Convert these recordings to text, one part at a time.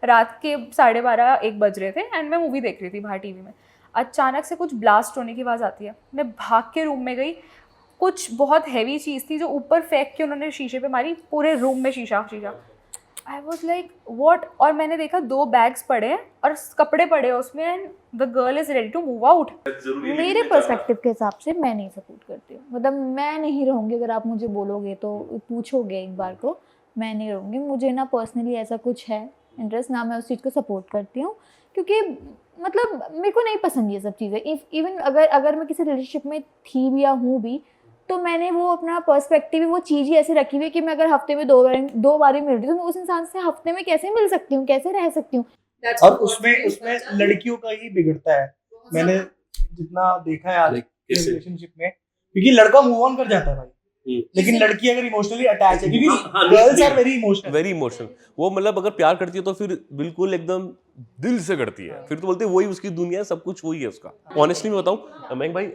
रात के 12:30-1 बज रहे थे एंड मैं मूवी देख रही थी बाहर टीवी में। अचानक से कुछ ब्लास्ट होने की आवाज़ आती है। मैं भाग के रूम में गई, कुछ बहुत हैवी चीज़ थी जो ऊपर फेंक के उन्होंने शीशे पे मारी, पूरे रूम में शीशा। आई वॉज लाइक वॉट। और मैंने देखा 2 बैग्स पड़े हैं और कपड़े पड़े हैं उसमें and the girl is ready to move out. मेरे पर्सपेक्टिव के हिसाब से मैं नहीं सपोर्ट करती हूँ, मतलब मैं नहीं रहूँगी। अगर आप मुझे बोलोगे तो पूछोगे एक बार को, मैं नहीं रहूँगी। मुझे ना पर्सनली ऐसा कुछ है इंटरेस्ट, ना मैं उस चीज़ को सपोर्ट करती हूँ, क्योंकि मतलब मेरे को नहीं पसंद ये सब चीज़ें। इवन अगर मैं किसी रिलेशनशिप में थी भी या हूँ भी, तो मैंने वो अपना पर्सपेक्टिव ही वो चीज़ ही ऐसे रखी हुई है कि मैं अगर हफ्ते में 2 बार ही मिल रही हूँ तो मैं उस इंसान से हफ्ते में कैसे मिल सकती हूँ, कैसे रह सकती हूँ। और उसमें लड़कियों का ही बिगड़ता है, मैंने जितना देखा है आज रिलेशनशिप में, क्योंकि लड़का मूव ऑन कर जाता है भाई, लेकिन लड़की अगर इमोशनली अटैच है, क्योंकि गर्ल्स आर वेरी इमोशनल। वो मतलब अगर प्यार करती है तो फिर बिल्कुल एकदम दिल से करती है, फिर तो बोलते हैं वही उसकी दुनिया है, सब कुछ वही है उसका। ऑनेस्टली मैं बताऊं मैं भाई,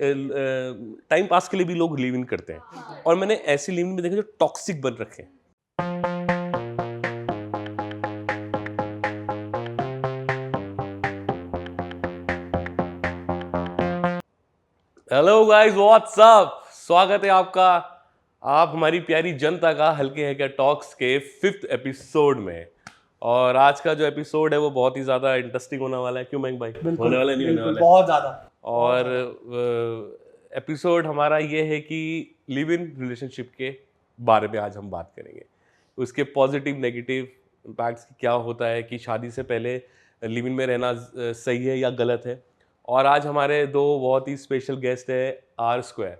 टाइम पास के लिए भी लोग लिव इन करते हैं, और मैंने ऐसे लिव इन में देखे जो टॉक्सिक बन रखे हैं। हेलो गाइस, व्हाट्स अप, स्वागत है आपका, आप हमारी प्यारी जनता का हल्के है क्या टॉक्स के 5th एपिसोड में। और आज का जो एपिसोड है वो बहुत ही ज़्यादा इंटरेस्टिंग होने वाला है। क्यों महंग भाई? होने वाला नहीं होने वाला? बहुत ज़्यादा। और एपिसोड हमारा ये है कि लिव इन रिलेशनशिप के बारे में आज हम बात करेंगे, उसके पॉजिटिव नेगेटिव इम्पैक्ट्स क्या होता है, कि शादी से पहले लिव इन में रहना सही है या गलत है। और आज हमारे 2 बहुत ही स्पेशल गेस्ट है, आर स्क्वायर।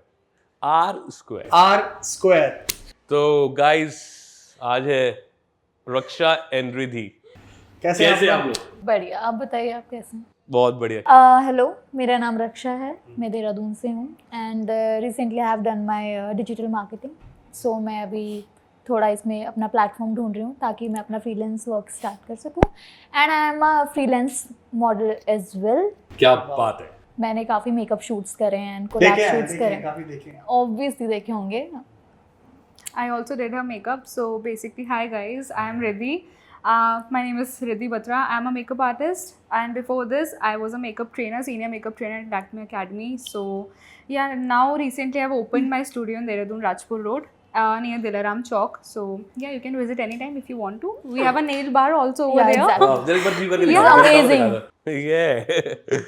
तो गाइस आज है रक्षा एंड रिद्धि। कैसे आप लोग? बढ़िया, आप बताइए आप कैसे हैं? बहुत बढ़िया। हेलो, मेरा नाम रक्षा है, मैं देहरादून से हूँ and recently I have done my digital marketing. So मैं अभी थोड़ा इसमें अपना प्लेटफॉर्म ढूंढ रही हूँ ताकि मैं अपना फ्रीलांस वर्क स्टार्ट कर सकूँ, and I am a freelance model as well. क्या बात है। मैंने काफ़ी मेकअप शूट्स करे हैं एंड कोलैब शूट्स करे हैं, काफी देखे हैं, ऑब्वियसली देखे होंगे। I also did her makeup. So basically, hi guys, I am Riddhi. My name is Riddhi Batra. I am a makeup artist, and before this, I was a makeup trainer, senior makeup trainer at Lakme Academy. So yeah, now recently I've opened my studio in Dehradun, Rajpur Road, near Dilaram Chowk. So yeah, you can visit anytime if you want to. We have a nail bar also over there. Exactly. Yeah, amazing. Yeah.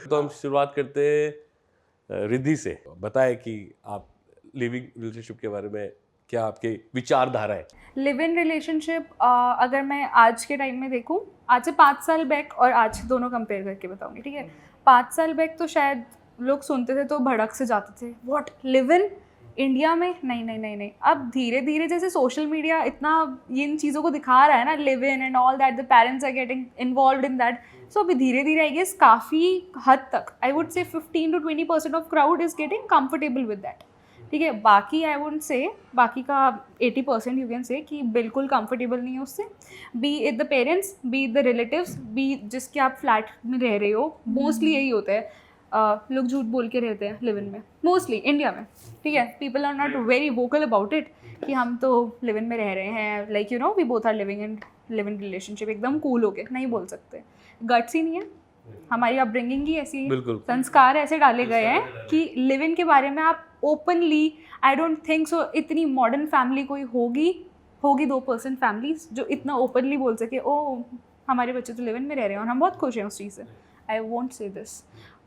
तो हम शुरुआत करते हैं रिद्धि से। बताएं कि आप living relationship के बारे में क्या आपके विचारधारा है। लिव इन रिलेशनशिप अगर मैं आज के टाइम में देखूं, आज से 5 साल बैक और आज दोनों कंपेयर करके बताऊंगी, ठीक है। 5 साल बैक तो शायद लोग सुनते थे तो भड़क से जाते थे, व्हाट लिव इन इंडिया में, नहीं। अब धीरे धीरे जैसे सोशल मीडिया इतना इन चीज़ों को दिखा रहा है ना, live in and all that, the parents are getting involve in that. So अभी धीरे धीरे आई गेस काफ़ी हद तक, I would say 15 to 20% of crowd is getting comfortable with that, ठीक है। बाकी आई वुड से बाकी का 80% यू कैन से कि बिल्कुल कंफर्टेबल नहीं है उससे, be it the parents, be the relatives, be जिसके आप फ्लैट में रह रहे हो। मोस्टली यही होता है, लोग झूठ बोल के रहते हैं लिव इन में, मोस्टली इंडिया में, ठीक है। People are not very vocal about it कि हम तो लिव इन में रह रहे हैं, like you know we both are living in relationship, एकदम कूल हो के नहीं बोल सकते, गट्स ही नहीं है। हमारी अपब्रिंगिंग ही ऐसी, संस्कार ऐसे डाले गए हैं कि लिव इन के बारे में आप openly, I don't think so इतनी मॉडर्न फैमिली कोई होगी 2% फैमिलीज जो इतना ओपनली बोल सके, ओ हमारे बच्चे तो लिव इन में रह रहे हैं और हम बहुत खुश हैं उस चीज़ से। आई वोंट से दिस,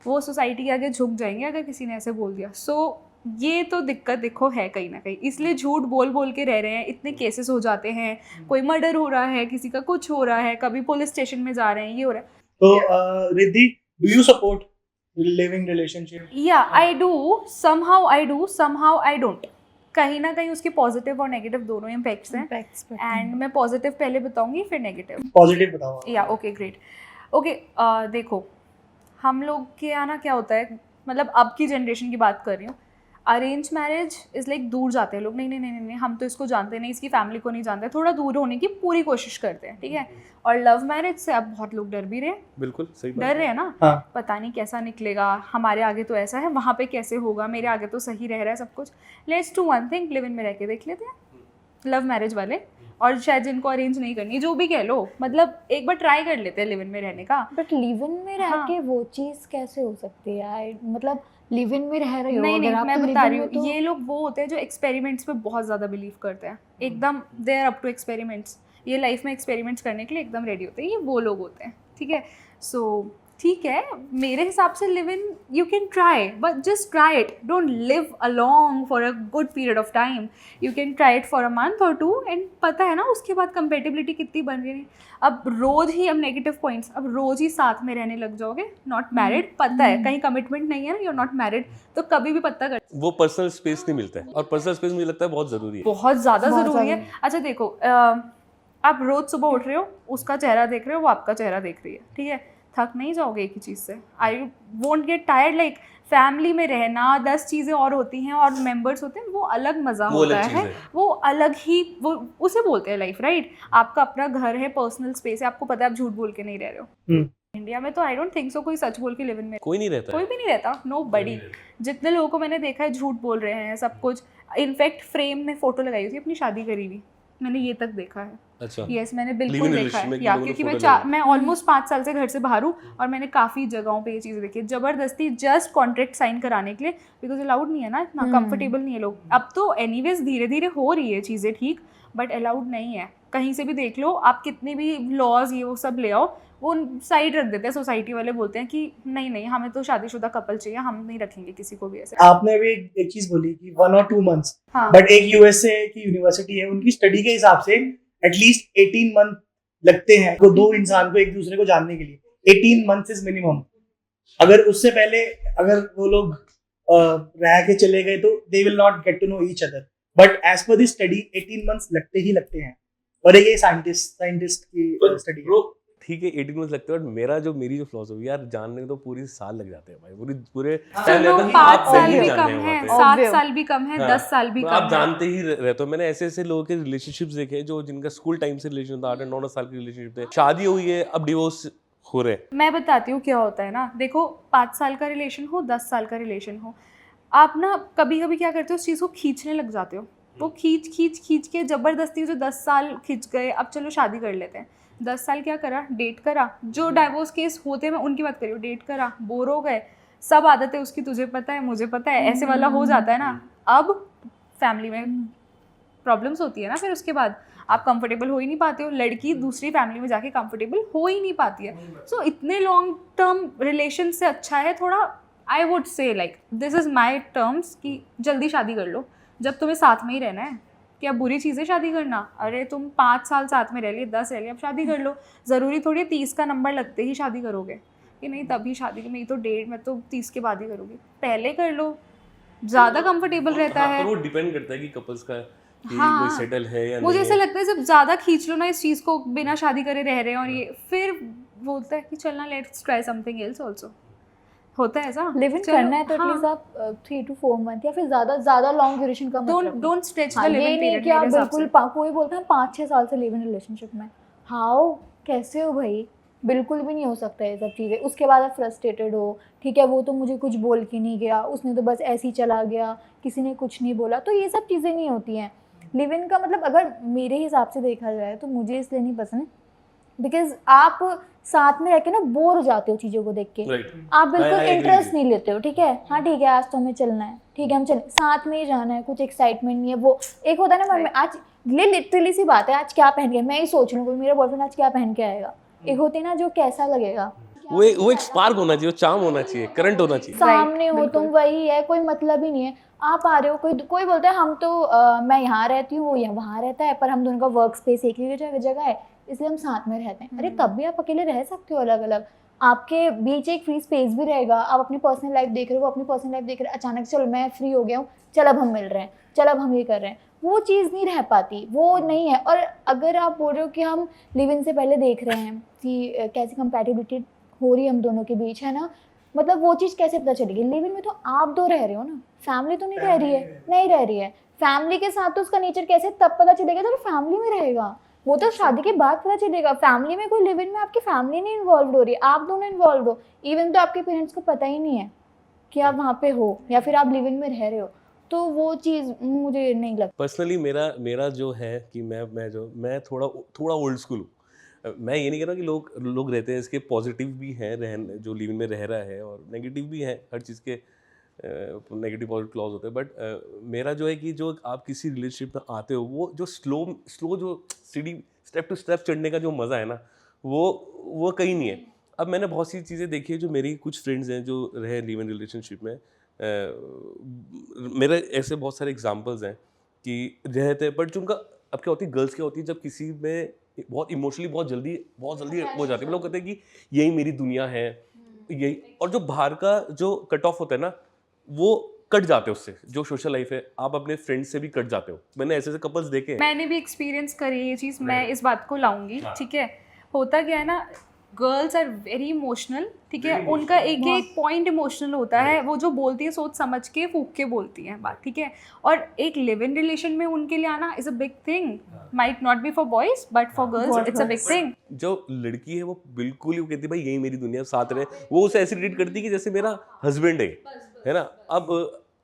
वो सोसाइटी के आगे झुक जाएंगे अगर किसी ने ऐसे बोल दिया। सो ये तो दिक्कत देखो है कहीं ना कहीं, इसलिए झूठ बोल के रह रहे हैं, इतने केसेस हो जाते हैं, कोई मर्डर हो रहा है, किसी का कुछ हो रहा है, कभी पुलिस स्टेशन में जा रहे हैं, ये हो रहा है। तो Riddhi, do you support living relationship? या I do, somehow I do, somehow I don't. कहीं ना कहीं उसके पॉजिटिव और नेगेटिव दोनों इम्पैक्ट्स हैं, एंड मैं पॉजिटिव पहले बताऊंगी फिर नेगेटिव। पॉजिटिव बताओ। या ओके ग्रेट, ओके देखो हम लोग के यहाँ ना क्या होता है, मतलब अब की जनरेशन की बात कर रही हूँ, अरेंज मैरिज इज़ लाइक दूर जाते हैं लोग, नहीं हम तो इसको जानते नहीं, इसकी फैमिली को नहीं जानते, थोड़ा दूर होने की पूरी कोशिश करते हैं, ठीक है। और लव मैरिज से अब बहुत लोग डर भी रहे हैं, बिल्कुल सही बात, डर रहे हैं ना। हाँ। पता नहीं कैसा निकलेगा, हमारे आगे तो ऐसा है, वहाँ पे कैसे होगा, मेरे आगे तो सही रह रहा है सब कुछ। Let's do one thing, live in में रह के देख लेते हैं, लव मैरिज वाले। और शायद जिनको अरेंज नहीं करनी, जो भी कह लो, मतलब एक बार ट्राई कर लेते हैं लिव इन में रहने का। बट लिव इन में रह हाँ। के वो चीज़ कैसे हो सकती है? मतलब लिव इन में रह रहे हो, नहीं अगर आप मैं तो बता live-in रही में हूँ, तो ये लोग वो होते हैं जो एक्सपेरिमेंट्स पे बहुत ज़्यादा बिलीव करते हैं, एकदम they are up to experiments, ये लाइफ में एक्सपेरिमेंट्स करने के लिए एकदम रेडी होते हैं, ये वो लोग होते हैं, ठीक है। सो ठीक है, मेरे हिसाब से live in you can try, but just try it, don't live along for a good period of time, you can try it for a month और 2 एंड पता है ना उसके बाद कंपेटिबिलिटी कितनी बन रही है। अब रोज ही, अब नेगेटिव पॉइंट्स, अब रोज ही साथ में रहने लग जाओगे, नॉट मैरिड, पता है कहीं कमिटमेंट नहीं है ना, यू आर नॉट मैरिड, तो कभी भी पता कर, वो पर्सनल स्पेस नहीं मिलता है, और पर्सनल स्पेस मुझे लगता है बहुत ज़रूरी है। बहुत ज़्यादा बहुत ज़रूरी है। ज़्यादा। अच्छा देखो, आप रोज़ सुबह उठ रहे हो, उसका चेहरा देख रहे हो, वो आपका चेहरा देख रही है, ठीक है, थक नहीं जाओगे एक ही चीज़ से? I won't get tired? Like family में रहना 10 चीज़ें और होती हैं और मेंबर्स होते हैं, वो अलग मज़ा वो होता अलग चीज़ है, है। वो अलग ही, वो उसे बोलते हैं लाइफ, राइट? आपका अपना घर है, पर्सनल स्पेस है, आपको पता है आप झूठ बोल के नहीं रह रहे हो। इंडिया में तो आई डोंट थिंक सो कोई सच बोल के लिव इन में कोई नहीं रहता कोई है। भी नहीं रहता, नो बडी। जितने लोगों को मैंने देखा है झूठ बोल रहे हैं सब कुछ, इनफैक्ट फ्रेम में फोटो लगाई थी अपनी शादी करी हुई, मैंने ये तक देखा है। अच्छा। यस मैंने Live-in बिल्कुल देखा relationship में है, कि या लोगों ने क्योंकि photo मैं ऑलमोस्ट 5 साल से घर से बाहर हूँ और मैंने काफ़ी जगहों पे ये चीज़ें देखी है, ज़बरदस्ती जस्ट कॉन्ट्रैक्ट साइन कराने के लिए, बिकॉज अलाउड नहीं है ना, इतना कंफर्टेबल नहीं है लोग। अब तो एनीवेज धीरे धीरे हो रही है चीज़ें ठीक, बट अलाउड नहीं है। कहीं से भी देख लो आप, कितने भी लॉज ये वो सब ले आओ, वो साइड रख देते हैं, सोसाइटी वाले बोलते हैं कि नहीं नहीं हमें तो शादीशुदा कपल चाहिए, हम नहीं रखेंगे किसी को भी ऐसे। आपने अभी एक चीज बोली कि 1 और 2 मंथ्स, हाँ बट एक यूएसए की यूनिवर्सिटी है, उनकी स्टडी के हिसाब से एटलीस्ट 18 मंथ लगते हैं को दो इंसान को एक दूसरे को जानने के लिए। 18 मंथ्स इज मिनिमम। अगर उससे पहले अगर वो लोग रह के चले गए तो they will not get to know each other, but as per this study 18 months लगते हैं। और ये साइंटिस्ट की स्टडी है। ठीक है 18 मंथ्स लगते हैं, बट मेरी जो फिलॉसफी यार, जानने को तो पूरे साल लग जाते हैं भाई, पूरे time चलो लगता है कि 5 आप साल नहीं भी जानने कम वाले है, हैं। 7 Obvious. साल भी कम है, हाँ, 10 साल भी तो कम आप है। जानते ही रहते हो। मैंने ऐसे लोगों के रिलेशनशिप्स देखे जो जिनका स्कूल टाइम से रिलेशन था, 8-9 साल की रिलेशनशिप थे, शादी हुई है, अब डिवोर्स हो रहे हैं। मैं बताती हूँ क्या होता है ना, देखो 5 साल का रिलेशन हो, 10 साल का रिलेशन हो, आप ना कभी कभी क्या करते हो, उस चीज़ को खींचने लग जाते हो, वो खींच के ज़बरदस्ती जो 10 साल खींच गए, अब चलो शादी कर लेते हैं। 10 साल क्या करा, डेट करा, जो डाइवोर्स केस होते हैं मैं उनकी बात करी, डेट करा, बोर हो गए, सब आदतें उसकी तुझे पता है मुझे पता है, ऐसे वाला हो जाता है ना। अब फैमिली में प्रॉब्लम्स होती है ना, फिर उसके बाद आप कंफर्टेबल हो ही नहीं पाते हो, लड़की दूसरी फैमिली में जाके कंफर्टेबल हो ही नहीं पाती है। सो इतने लॉन्ग टर्म रिलेशन से अच्छा है थोड़ा, I would say like this is my terms, कि जल्दी शादी कर लो जब तुम्हें साथ में ही रहना है। क्या बुरी चीज़ है शादी करना? अरे तुम 5 साल साथ में रह लिए, 10 रह लिए, अब शादी कर लो। ज़रूरी थोड़ी 30 का नंबर लगते ही शादी करोगे कि नहीं तभी शादी की, मैं तो डेट मैं तो 30 के बाद ही करूँगी, पहले कर लो, ज़्यादा कंफर्टेबल रहता हाँ, है। पर वो डिपेंड करता है कि कपल्स का कि हाँ, कोई सेटल है या मुझे नहीं ऐसा है। लगता है जब ज़्यादा खींच लो ना इस चीज़ को, बिना शादी करे रह रहे हैं और ये, फिर बोलता है कि चलना let's try something else also, होता है ऐसा। लिव इन चलो, करना है तो हाँ, एटलीस्ट आप 3 to 4 मंथ या फिर ज्यादा लॉन्ग ड्यूरेशन का मत रखो। डोंट स्ट्रेच हाँ, द लिव ये इन नहीं पीरियड कि आप मेरे हिसाब बिल्कुल से। कोई बोलता है 5-6 साल से लिव इन रिलेशनशिप में, हाउ कैसे हो भाई? बिल्कुल भी नहीं हो सकता ये सब चीज़ें। उसके बाद आप फ्रस्ट्रेटेड हो, ठीक है वो तो मुझे कुछ बोल के नहीं गया, उसने तो बस ऐसे ही चला गया, किसी ने कुछ नहीं बोला, तो ये सब चीज़ें नहीं होती हैं। लिव इन का मतलब अगर मेरे हिसाब से देखा जाए तो मुझे इसलिए नहीं पसंद, बिकॉज आप साथ में रह के ना बोर हो जाते हो चीज़ों को देख के। Right. आप बिल्कुल I agree इंटरेस्ट with नहीं लेते हो, ठीक है हाँ ठीक है आज तो हमें चलना है, ठीक है हम चल साथ में ही जाना है, कुछ एक्साइटमेंट नहीं है। वो एक होता है ना मन में, आज ये लिटरली सी बात है, आज क्या पहन के, मैं ही सोच लूँ कोई मेरा बॉयफ्रेंड आज क्या पहन के आएगा, एक होती है ना जो कैसा लगेगा, वो एक स्पार्क होना चाहिए, वो चार्म होना चाहिए, करंट होना चाहिए। सामने हो बिल्कुल। तुम वही है, कोई मतलब ही नहीं है। आप आ रहे हो, कोई बोलता है हम तो मैं यहाँ रहती हूँ, वो वहाँ रहता है, पर हम दोनों का वर्क स्पेस एक ही जगह है, इसलिए हम साथ में रहते हैं। अरे तब भी आप अकेले रह सकते हो अलग अलग, आपके बीच एक फ्री स्पेस भी रहेगा। आप अपनी पर्सनल लाइफ देख रहे हो, वो अपनी पर्सनल लाइफ देख रहे हैं, अचानक चलो मैं फ्री हो गया हूँ, चल अब हम मिल रहे हैं, चल अब हम ये कर रहे हैं, वो चीज़ नहीं रह पाती, वो नहीं है। और अगर आप बोल रहे हो कि हम लिव इन से पहले देख रहे हैं कि कैसी कंपैटिबिलिटी हो रही है हम दोनों के बीच, है ना, मतलब वो चीज़ कैसे पता चलेगी? लिव इन में तो आप दो रह रहे हो ना, फैमिली तो नहीं रह रही है, नहीं रह रही है। फैमिली के साथ तो उसका नेचर कैसे तब पता चलेगा जब फैमिली में रहेगा, वो तो शादी के बाद पता चलेगा। फैमिली में कोई लिव इन में आपकी फैमिली नहीं इन्वॉल्व हो रही है, आप दोनों इन्वॉल्व हो, इवन तो आपके पेरेंट्स को पता ही नहीं है कि आप वहाँ पे हो या फिर आप लिव इन में रह रहे हो। तो वो चीज़ मुझे नहीं लगती। पर्सनली मेरा जो है कि मैं थोड़ा ओल्ड स्कूल हूँ। मैं ये नहीं कह रहा कि लोग रहते हैं इसके पॉजिटिव भी हैं जो लिव इन में रह रहा है और नेगेटिव भी हैं, हर चीज़ के नेगेटिव पॉजिटिव क्लॉज होते हैं, बट मेरा जो है कि जो आप किसी रिलेशनशिप में आते हो वो जो स्लो जो सीढ़ी स्टेप टू स्टेप चढ़ने का जो मज़ा है ना वो कहीं नहीं है। अब मैंने बहुत सी चीज़ें देखी है, जो मेरी कुछ फ्रेंड्स हैं जो रहे लिव इन रिलेशनशिप में, मेरे ऐसे बहुत सारे एग्जांपल्स हैं कि रहते हैं, बट जो उनका अब क्या होती है, गर्ल्स क्या होती है, जब किसी में बहुत इमोशनली बहुत जल्दी हो जाती है, लोग कहते हैं कि यही मेरी दुनिया है, यही, और जो बाहर का जो कट ऑफ होता है ना वो कट जाते हैं उससे, जो सोशल लाइफ है आप अपने फ्रेंड्स से भी कट जाते हो। मैंने ऐसे कपल्स देखे हैं। मैंने भी एक्सपीरियंस करी है ये चीज़, मैं इस बात को लाऊंगी, ठीक है। होता क्या है ना, गर्ल्स आर वेरी इमोशनल, ठीक है, उनका एक एक पॉइंट इमोशनल होता है, वो जो बोलती है सोच समझ के फूक के बोलती हैं बात, ठीक है। और एक लिव इन रिलेशन में उनके लिए आना is a big thing, might not be for boys but for girls it's a big thing. जो लड़की है वो बिल्कुल ही वो कहती है भाई यही मेरी दुनिया, साथ रहे, वो उसे ऐसे ट्रीट करती है कि जैसे मेरा हस्बैंड है ना। अब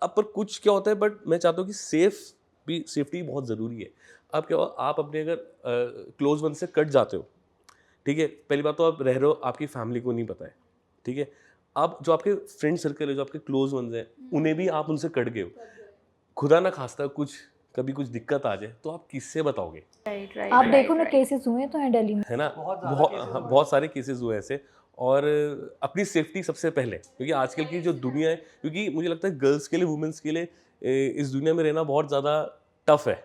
पर कुछ क्या होता है, बट मैं चाहता हूँ कि सेफ्टी बहुत ज़रूरी है। अब क्या हुआ, आप अपने अगर क्लोज वन से कट जाते हो, ठीक है, पहली बात तो आप रह रहे हो, आपकी फैमिली को नहीं पता है, ठीक है। अब जो आपके फ्रेंड सर्कल है, जो आपके क्लोज वंस हैं, उन्हें भी आप उनसे कट गए हो, खुदा ना खास्ता कभी कुछ दिक्कत आ जाए तो आप किससे बताओगे? राइट आप देखो ना, केसेस हुए तो हैं दिल्ली में, है ना, बहुत सारे केसेस हुए ऐसे। और अपनी सेफ्टी सबसे पहले, क्योंकि आजकल की जो दुनिया है, क्योंकि मुझे लगता है गर्ल्स के लिए, वुमेन्स के लिए इस दुनिया में रहना बहुत ज़्यादा टफ है,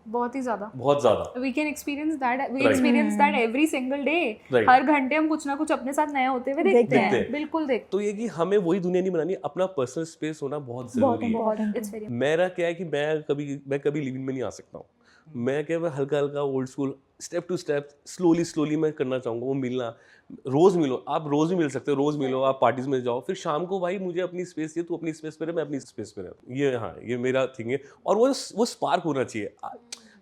बहुत ही ज़्यादा। बहुत ज़्यादा। We can experience that, we Right. Experience that every single day. Right. हर घंटे हम कुछ ना कुछ अपने साथ नया होते हुए देखते देखते हैं, बिल्कुल देखते तो ये कि हमें वही दुनिया नहीं बनानी, अपना पर्सनल स्पेस होना बहुत बहुत ज़रूरी है। इम्पोर्टेंट हैं। इट्स वेरी मेरा क्या है कि मैं कभी लिव इन में नहीं आ सकता हूँ। मैं क्या, मैं हल्का old school, step to step, slowly मैं करना चाहूँगा। वो मिलना, रोज़ मिलो, आप रोज़ भी मिल सकते हो, रोज़ मिलो, आप पार्टीज में जाओ, फिर शाम को भाई मुझे अपनी स्पेस चाहिए, तू अपनी स्पेस पे रह, मैं अपनी स्पेस पे रहता हूँ। ये, हाँ, ये मेरा थिंग है। और वो स्पार्क होना चाहिए।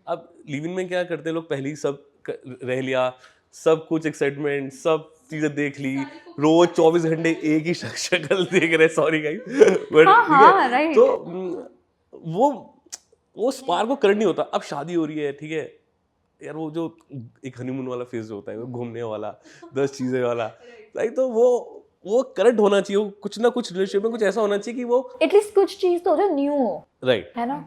अब लिव इन में क्या करते हैं लोग, पहले ही सब रह लिया, सब कुछ एक्साइटमेंट, सब चीज़ें देख ली, रोज 24 घंटे एक ही शक्ल देख रहे, सॉरी गाइस, बट हाँ, right. तो वो स्पार्क को करंट नहीं होता। अब शादी हो रही है, ठीक है यार, वो जो एक हनीमून वाला फेज होता है, वो घूमने वाला, 10 चीजें वाला, लाइक, तो वो करंट होना चाहिए। वो कुछ ना कुछ रिलेशनशिप में कुछ ऐसा होना चाहिए कि वो एटलीस्ट कुछ चीज़ तो जो न्यू हो, राइट है ना।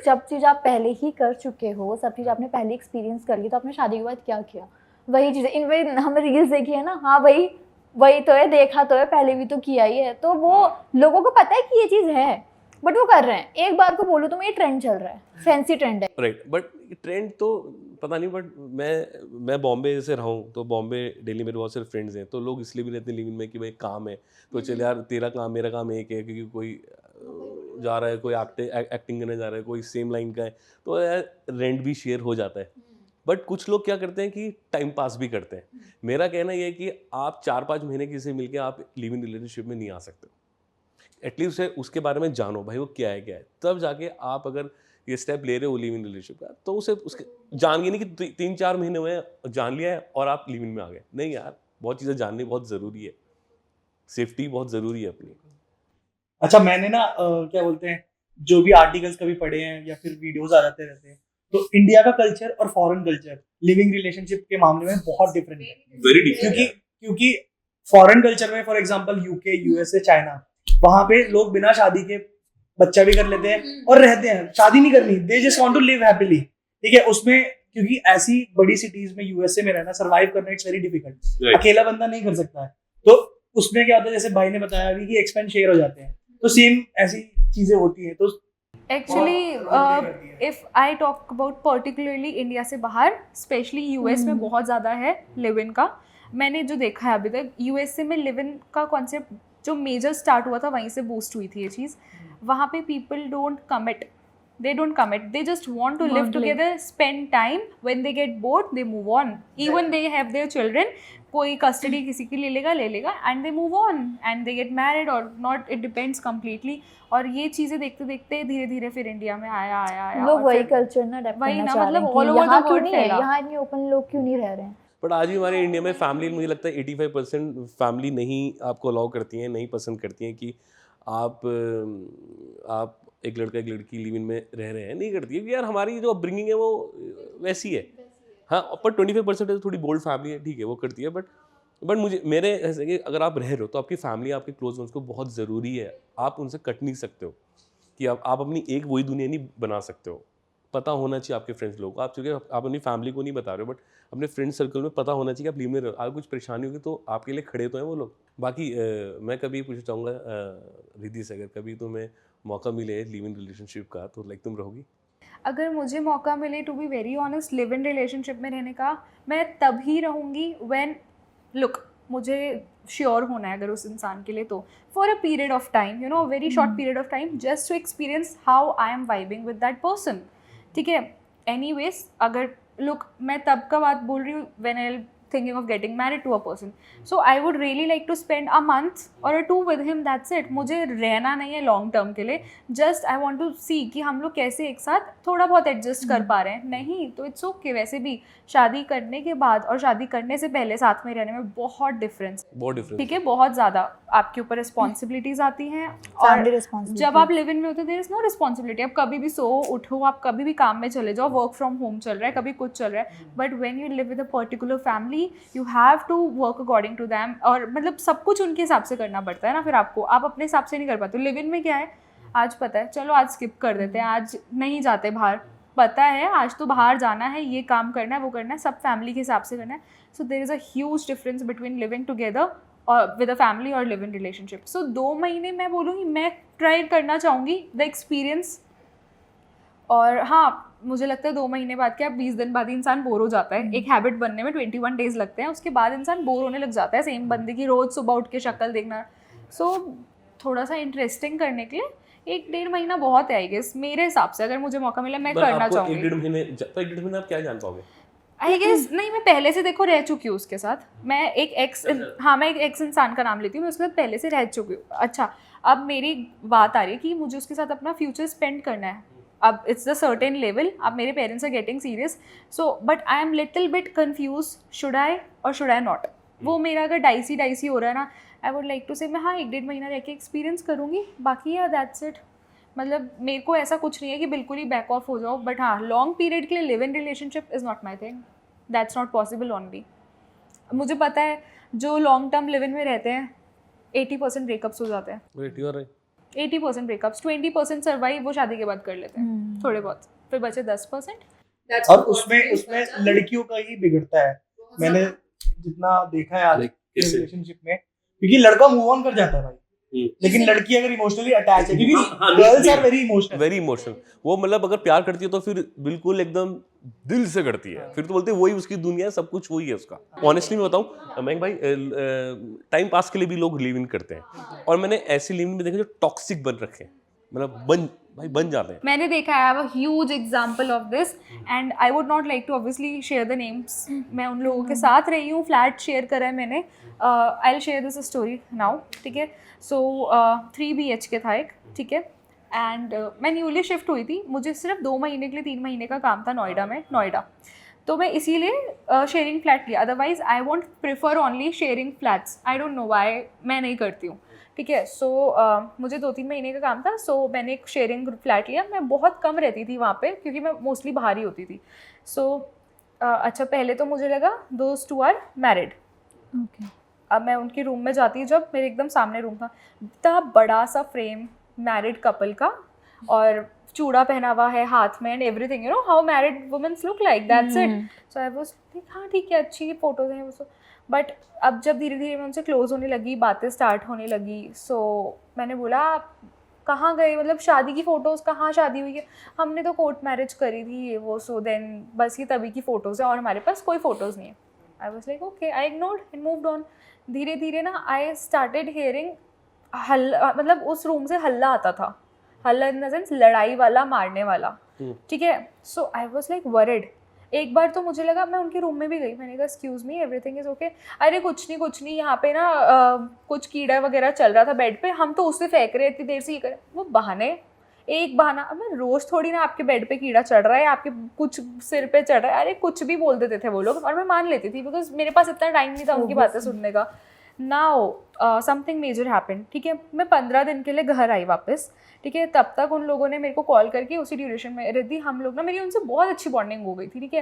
सब चीज़ आप पहले ही कर चुके हो, सब चीज़ आपने पहले एक्सपीरियंस कर ली, तो आपने शादी के बाद क्या किया, वही चीज़ें। इन वही हमने रील्स देखी है ना, हाँ वही तो है, देखा तो है, पहले भी तो किया ही है, तो वो लोगों को पता है कि ये चीज़ है, बट वो कर रहे हैं। एक बार को बोलो तो ये ट्रेंड चल रहा है, फैंसी ट्रेंड है, राइट। बट ट्रेंड तो पता नहीं, बट मैं बॉम्बे से रहा हूँ, तो बॉम्बे दिल्ली मेरे बहुत सारे फ्रेंड्स हैं, तो लोग इसलिए भी रहते हैं लिव इन में कि भाई काम है, तो चल यार तेरा काम मेरा काम एक है, क्योंकि कोई जा रहा है, कोई एक्टिंग करने जा रहा है, कोई सेम लाइन का है, तो यार रेंट भी शेयर हो जाता है। बट कुछ लोग क्या करते हैं कि टाइम पास भी करते हैं। मेरा कहना ये है कि आप 4-5 महीने किसी से मिलके आप लिव इन रिलेशनशिप में नहीं आ सकते। एटलीस्ट उसके बारे में जानो भाई, वो क्या है, तब जाके आप अगर ये स्टेप ले रहे हो लिव इन रिलेशनशिप का, तो उसके जान के नहीं कि 3-4 महीने हुए हैं, जान लिया है और आप लिव इन में आ गए। नहीं यार, बहुत चीज़ें जाननी बहुत ज़रूरी है, सेफ्टी बहुत ज़रूरी है अपनी। अच्छा, मैंने ना क्या बोलते हैं, जो भी आर्टिकल्स कभी पढ़े हैं या फिर वीडियोस आ जाते रहते हैं, तो इंडिया का कल्चर और फॉरेन कल्चर लिविंग रिलेशनशिप के मामले में बहुत डिफरेंट है। Very different. क्योंकि फॉरेन कल्चर में, for example UK, USA, China, वहां पे लोग बिना शादी के बच्चा भी कर लेते हैं और रहते हैं, शादी नहीं करनी, they just want to live happily, ठीक है। उसमें क्योंकि ऐसी बड़ी सिटीज में, यूएसए में रहना, सर्वाइव करना इट्स वेरी डिफिकल्ट, अकेला बंदा नहीं कर सकता है। तो उसमें क्या होता है, जैसे भाई ने बताया अभी कि एक्सपेंस शेयर हो जाते हैं, तो सेम ऐसी चीजें होती हैं। तो actually if I talk about particularly India से बाहर, स्पेशली यूएस में बहुत ज़्यादा है लिव इन का। मैंने जो देखा है अभी तक, यूएसए में लिव इन का कॉन्सेप्ट जो मेजर स्टार्ट हुआ था वहीं से बूस्ट हुई थी ये चीज़। वहाँ पे people don't commit, they don't commit, they just want to live together, spend time, when they get bored they move on, even they have their children, कोई custody किसी की ले लेगा and they move on and they get married or not, it depends completely। और ये चीज़ें देखते देखते धीरे धीरे फिर इंडिया में आया लोग वही कल्चर ना अडॉप्ट वही करना ना, चाह रहे मतलब हैं all कि over the यहाँ क्यों world नहीं है, फैला। यहाँ इतने ओपन लोग क्यों नहीं रह रहे हैं। बट आज भी हमारे इंडिया में फैमिली, मुझे लगता है 85% फैमिली नहीं आपको अलाउ करती हैं, नहीं पसंद करती हैं कि आप एक लड़का एक लड़की लिव इन में रह रहे हैं, नहीं करती है, क्योंकि यार हमारी जो अपब्रिंगिंग है वो वैसी है। हाँ, पर 25% थोड़ी बोल्ड फैमिली है, ठीक है, वो करती है, बट मुझे मेरे ऐसे कि अगर आप रह रहे हो तो आपकी फैमिली, आपके क्लोज वंस को बहुत ज़रूरी है। आप उनसे कट नहीं सकते हो कि आप अपनी एक वही दुनिया नहीं बना सकते हो। पता होना चाहिए आपके फ्रेंड्स लोगों को, आप चूँकि आप अपनी फैमिली को नहीं बता रहे हो, बट अपने फ्रेंड सर्कल में पता होना चाहिए कि आप लिव में रहो। अगर कुछ परेशानी होगी तो आपके लिए खड़े तो हैं वो लोग। बाकी मैं कभी पूछना चाहूँगा रिद्धि से, अगर कभी तुम्हें मौका मिले लिव इन रिलेशनशिप का तो लाइक तुम रहोगी? अगर मुझे मौका मिले to be very honest live in relationship में रहने का, मैं तभी रहूँगी व्हेन लुक, मुझे श्योर होना है अगर उस इंसान के लिए, तो for a period of time, you know, very short period of time, just to experience how I am vibing with that person, ठीक है। एनीवेज, अगर लुक, मैं तब का बात बोल रही हूँ when I thinking of getting married to a person, so I would really like to spend a month or a 2 with him, that's it. मुझे रहना नहीं है लॉन्ग टर्म के लिए, जस्ट आई वांट टू सी कि हम लोग कैसे एक साथ थोड़ा बहुत एडजस्ट कर पा रहे हैं। नहीं तो इट्स ओके। वैसे भी शादी करने के बाद और शादी करने से पहले साथ में रहने में बहुत डिफरेंस, ठीक है, बहुत ज़्यादा आपके ऊपर रिस्पॉन्सिबिलिटीज आती हैं, और जब आप लिव इन में होते देयर इज नो रिस्पॉन्सिबिलिटी। आप कभी भी सो उठो, आप कभी भी काम में चले जाओ, वर्क फ्रॉम होम चल रहा है, कभी कुछ चल रहा है, but when you live with a particular family you have to work according to them, और मतलब सब कुछ उनके हिसाब से करना पड़ता है ना। फिर आपको, आप अपने हिसाब से नहीं कर पाते। लिव इन में क्या है, आज पता है, चलो आज स्किप कर देते हैं, आज नहीं जाते बाहर, पता है आज तो बाहर जाना है, ये काम करना है, वो करना है, सब फैमिली के हिसाब से करना है। So there is a huge difference between living together और विद अ फैमिली और लिव इन रिलेशनशिप। सो 2 महीने मैं बोलूँगी, मैं ट्राई करना चाहूँगी द एक्सपीरियंस। और हाँ, मुझे लगता है 2 महीने बाद क्या 20 दिन बाद ही इंसान बोर हो जाता है। एक हैबिट बनने में 21 डेज लगते हैं, उसके बाद इंसान बोर होने लग जाता है सेम बंदे की रोज़ सुबह उठ के शक्ल देखना। सो थोड़ा सा इंटरेस्टिंग करने के लिए 1-1.5 महीना बहुत है आई गेस, मेरे हिसाब से। अगर मुझे मौका मिला मैं करना चाहूँगी। 1-1.5 महीने, तो 1-1.5 महीने आप क्या जान पाओगे? आई गेस नहीं, मैं पहले से देखो रह चुकी हूँ उसके साथ। मैं एक एक्स, हाँ, मैं एक एक्स इंसान का नाम लेती हूँ, मैं उसके साथ पहले से रह चुकी हूँ। अच्छा, अब मेरी बात आ रही है कि मुझे उसके साथ अपना फ्यूचर स्पेंड करना है। अब इट्स द सर्टेन लेवल, अब मेरे parents are getting serious, so but I am little bit confuse, should I और शुड आई नॉट। वो मेरा अगर डाइसी हो रहा है ना, आई वुड लाइक टू से मैं हाँ 1-1.5 महीना रह के एक्सपीरियंस करूँगी, बाकी या दैट्स इट। मतलब मेरे को ऐसा कुछ नहीं है कि बिल्कुल ही बैक ऑफ हो जाओ, बट हाँ, लॉन्ग पीरियड के लिए live in relationship is not my thing, that's not possible on me. मुझे पता है जो लॉन्ग टर्म लिव इन में रहते हैं 80% ब्रेकअप्स हो जाते हैं। 80% ब्रेकअप्स, 20% सर्वाइव वो शादी के बाद कर लेते हैं थोड़े बहुत, फिर बचे 10%। और उसमें लड़कियों का ही बिगड़ता है, मैंने जितना देखा है आज के रिलेशनशिप में, क्योंकि लड़का मूव ऑन कर जाता है भाई, लेकिन लड़की अगर इमोशनली अटैच है, क्योंकि गर्ल्स आर वेरी इमोशनल, वो मतलब अगर प्यार करती है तो फिर बिल्कुल एकदम दिल से करती है, फिर तो बोलते हैं वही उसकी दुनिया है, सब कुछ वही है उसका। ऑनेस्टली मैं बताऊं मयंक भाई, टाइम पास के लिए भी लोग लिव इन करते हैं, और मैंने ऐसे लिव इन में देखे जो टॉक्सिक बन रखे हैं, मतलब बन जाते हैं। मैंने देखा है, I have a huge example of this, and I would not like to obviously share the names. मैं उन लोगों के साथ रही हूँ, फ्लैट शेयर करा है मैंने। I will share this story now, ठीक है। सो 3 BHK था एक, ठीक है, एंड मैं न्यूली शिफ्ट हुई थी, मुझे सिर्फ 2 महीने के लिए 3 महीने का काम था नोएडा, तो मैं इसीलिए शेयरिंग फ्लैट लिया। Otherwise I won't prefer only sharing flats, I don't know why, मैं नहीं करती हूँ, ठीक है। सो मुझे 2-3 महीने का काम था, सो मैंने एक शेयरिंग फ्लैट लिया। मैं बहुत कम रहती थी वहाँ पे, क्योंकि मैं मोस्टली बाहर ही होती थी। सो अच्छा, पहले तो मुझे लगा दोज 2 आर मैरिड। अब मैं उनके रूम में जाती, जब मेरे एकदम सामने रूम था, इतना बड़ा सा फ्रेम मैरिड कपल का, और चूड़ा पहना हुआ है हाथ में, and everything, you know how married womens look like, that's it. So I was like हाँ ठीक है, अच्छी फोटोज हैं वो। बट अब जब धीरे धीरे मैं उनसे क्लोज होने लगी, बातें स्टार्ट होने लगी, सो मैंने बोला आप कहाँ गए, मतलब शादी की फ़ोटोज़, कहाँ शादी हुई है, हमने तो कोर्ट मैरिज करी थी ये वो। सो देन बस ये तभी की फ़ोटोज़ है और हमारे पास कोई फ़ोटोज़ नहीं है। आई was like okay, I ignored and moved on. धीरे धीरे ना आई स्टार्टेड हियरिंग हल्ला, मतलब उस रूम से हल्ला आता था, हल्ला इन द सेंस लड़ाई वाला, मारने वाला, ठीक है। सो आई वाज लाइक वरिड। एक बार तो मुझे लगा, मैं उनके रूम में भी गई, मैंने कहा excuse me, everything is okay. अरे कुछ नहीं, यहाँ पे ना कुछ कीड़ा वगैरह चल रहा था बेड पे, हम तो उससे फेंक रहे, इतनी देर से ये करें। वो बहाने, एक बहाना। अब मैं रोज़ थोड़ी ना आपके बेड पे कीड़ा चढ़ रहा है, आपके कुछ सिर पे चढ़ रहा है, अरे कुछ भी बोल देते थे वो लोग, और मैं मान लेती थी, बिकॉज मेरे पास इतना टाइम नहीं था उनकी बातें सुनने का। नाउ समथिंग मेजर हैपन, ठीक है। मैं 15 दिन के लिए घर आई वापस, ठीक है। तब तक उन लोगों ने मेरे को कॉल करके उसी ड्यूरेशन में, रिद्धि हम लोग ना, मेरी उनसे बहुत अच्छी बॉन्डिंग हो गई थी, ठीक है।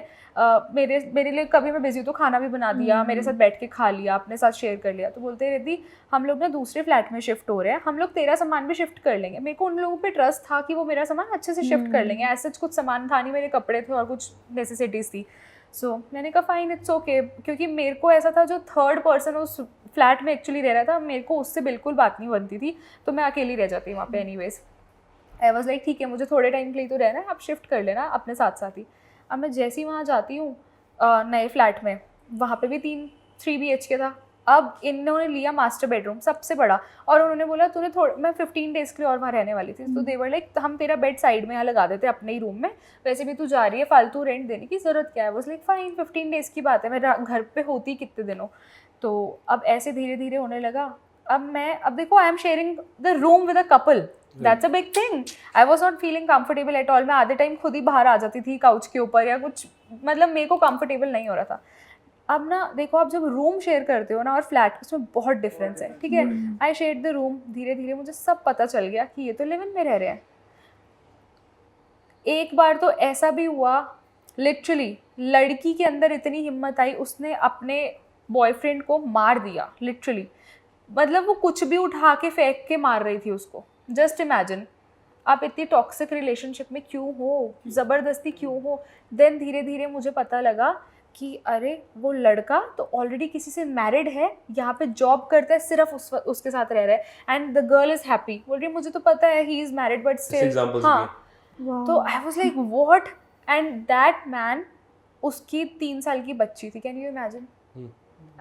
मेरे लिए कभी मैं बिजी हूँ तो खाना भी बना दिया, मेरे साथ बैठ के खा लिया, अपने साथ शेयर कर लिया। तो बोलते हैं रिद्धि हम लोग ना दूसरे फ्लैट में शिफ्ट हो रहे हैं, हम लोग तेरा सामान भी शिफ्ट कर लेंगे। मेरे को उन लोगों पे ट्रस्ट था कि वो मेरा सामान अच्छे से शिफ्ट कर लेंगे। ऐसे कुछ सामान था नहीं, मेरे कपड़े थे और कुछ नेसेसिटीज़ थी। सो मैंने कहा फाइन, इट्स ओके, क्योंकि मेरे को ऐसा था जो थर्ड पर्सन उस फ्लैट में एक्चुअली रह रहा था, मेरे को उससे बिल्कुल बात नहीं बनती थी, तो मैं अकेली रह जाती वहाँ पे एनीवेज। आई वॉज लाइक ठीक है, मुझे थोड़े टाइम के लिए तो रहना है, आप शिफ्ट कर लेना अपने साथ साथ ही। अब मैं जैसे ही वहाँ जाती हूँ नए फ्लैट में, वहाँ पे भी 3 BHK था। अब इन्होंने लिया मास्टर बेडरूम सबसे बड़ा, और उन्होंने बोला तूने मैं 15 डेज़ के लिए और वहाँ रहने वाली थी, तो देवर लाइक हम तेरा बेड साइड में यहाँ लगा देते अपने ही रूम में, वैसे भी तू जा रही है, फालतू रेंट देने की ज़रूरत क्या है। वाज लाइक फाइन, 15 डेज़ की बात है, मैं घर पे होती कितने दिनों। तो अब ऐसे धीरे धीरे होने लगा। अब देखो I am sharing the room with a couple, that's a big thing. I was not feeling comfortable at all. मैं आधे टाइम खुद ही बाहर आ जाती थी काउच के ऊपर या कुछ, मतलब मेरे को कंफर्टेबल नहीं हो रहा था। अब ना देखो, आप जब रूम शेयर करते हो ना और फ्लैट, उसमें बहुत डिफरेंस है, ठीक है। आई शेयर द रूम, धीरे धीरे मुझे सब पता चल गया कि ये तो लिव इन में रह रहे हैं। एक बार तो ऐसा भी हुआ, लिटरली लड़की के अंदर इतनी हिम्मत आई, उसने अपने बॉयफ्रेंड को मार दिया लिटरली। मतलब वो कुछ भी उठा के फेंक के मार रही थी उसको। जस्ट इमेजिन, आप इतनी टॉक्सिक रिलेशनशिप में क्यों हो, ज़बरदस्ती क्यों हो। देन धीरे धीरे मुझे पता लगा कि अरे वो लड़का तो ऑलरेडी किसी से मैरिड है, यहाँ पे जॉब करता है, सिर्फ उसके साथ रह रहा है, and the girl is happy. बोल रही मुझे तो पता है he is married but still. हाँ, तो I was like what, and that man, उसकी 3 साल की बच्ची थी, can you imagine.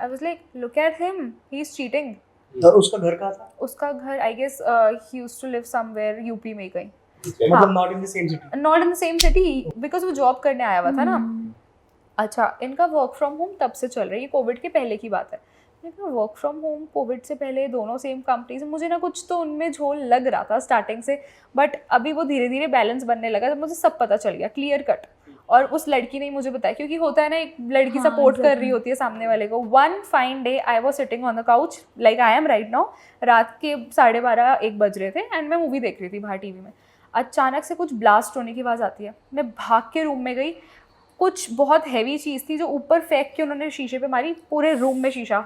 I was like look at him, he is cheating. और उसका घर कहाँ था? उसका घर I guess he used to live somewhere UP में कहीं, मतलब not in the same city. Not in the same city, because वो जॉब करने आया हुआ था ना। अच्छा, इनका वर्क फ्रॉम होम तब से चल रही है, कोविड के पहले की बात है। लेकिन वर्क फ्रॉम होम कोविड से पहले, दोनों सेम कंपनी से, मुझे ना कुछ तो उनमें झोल लग रहा था स्टार्टिंग से, बट अभी वो धीरे धीरे बैलेंस बनने लगा जब मुझे सब पता चल गया, क्लियर कट। और उस लड़की ने मुझे बताया, क्योंकि होता है ना, एक लड़की सपोर्ट कर रही होती है सामने वाले को। One fine day I was sitting on the couch like I am right now, रात के 12:30-1 बज रहे थे, एंड मैं मूवी देख रही थी बाहर टीवी में। अचानक से कुछ ब्लास्ट होने की आवाज़ आती है, मैं भाग के रूम में गई। कुछ बहुत हैवी चीज़ थी जो ऊपर फेंक के उन्होंने शीशे पे मारी, पूरे रूम में शीशा।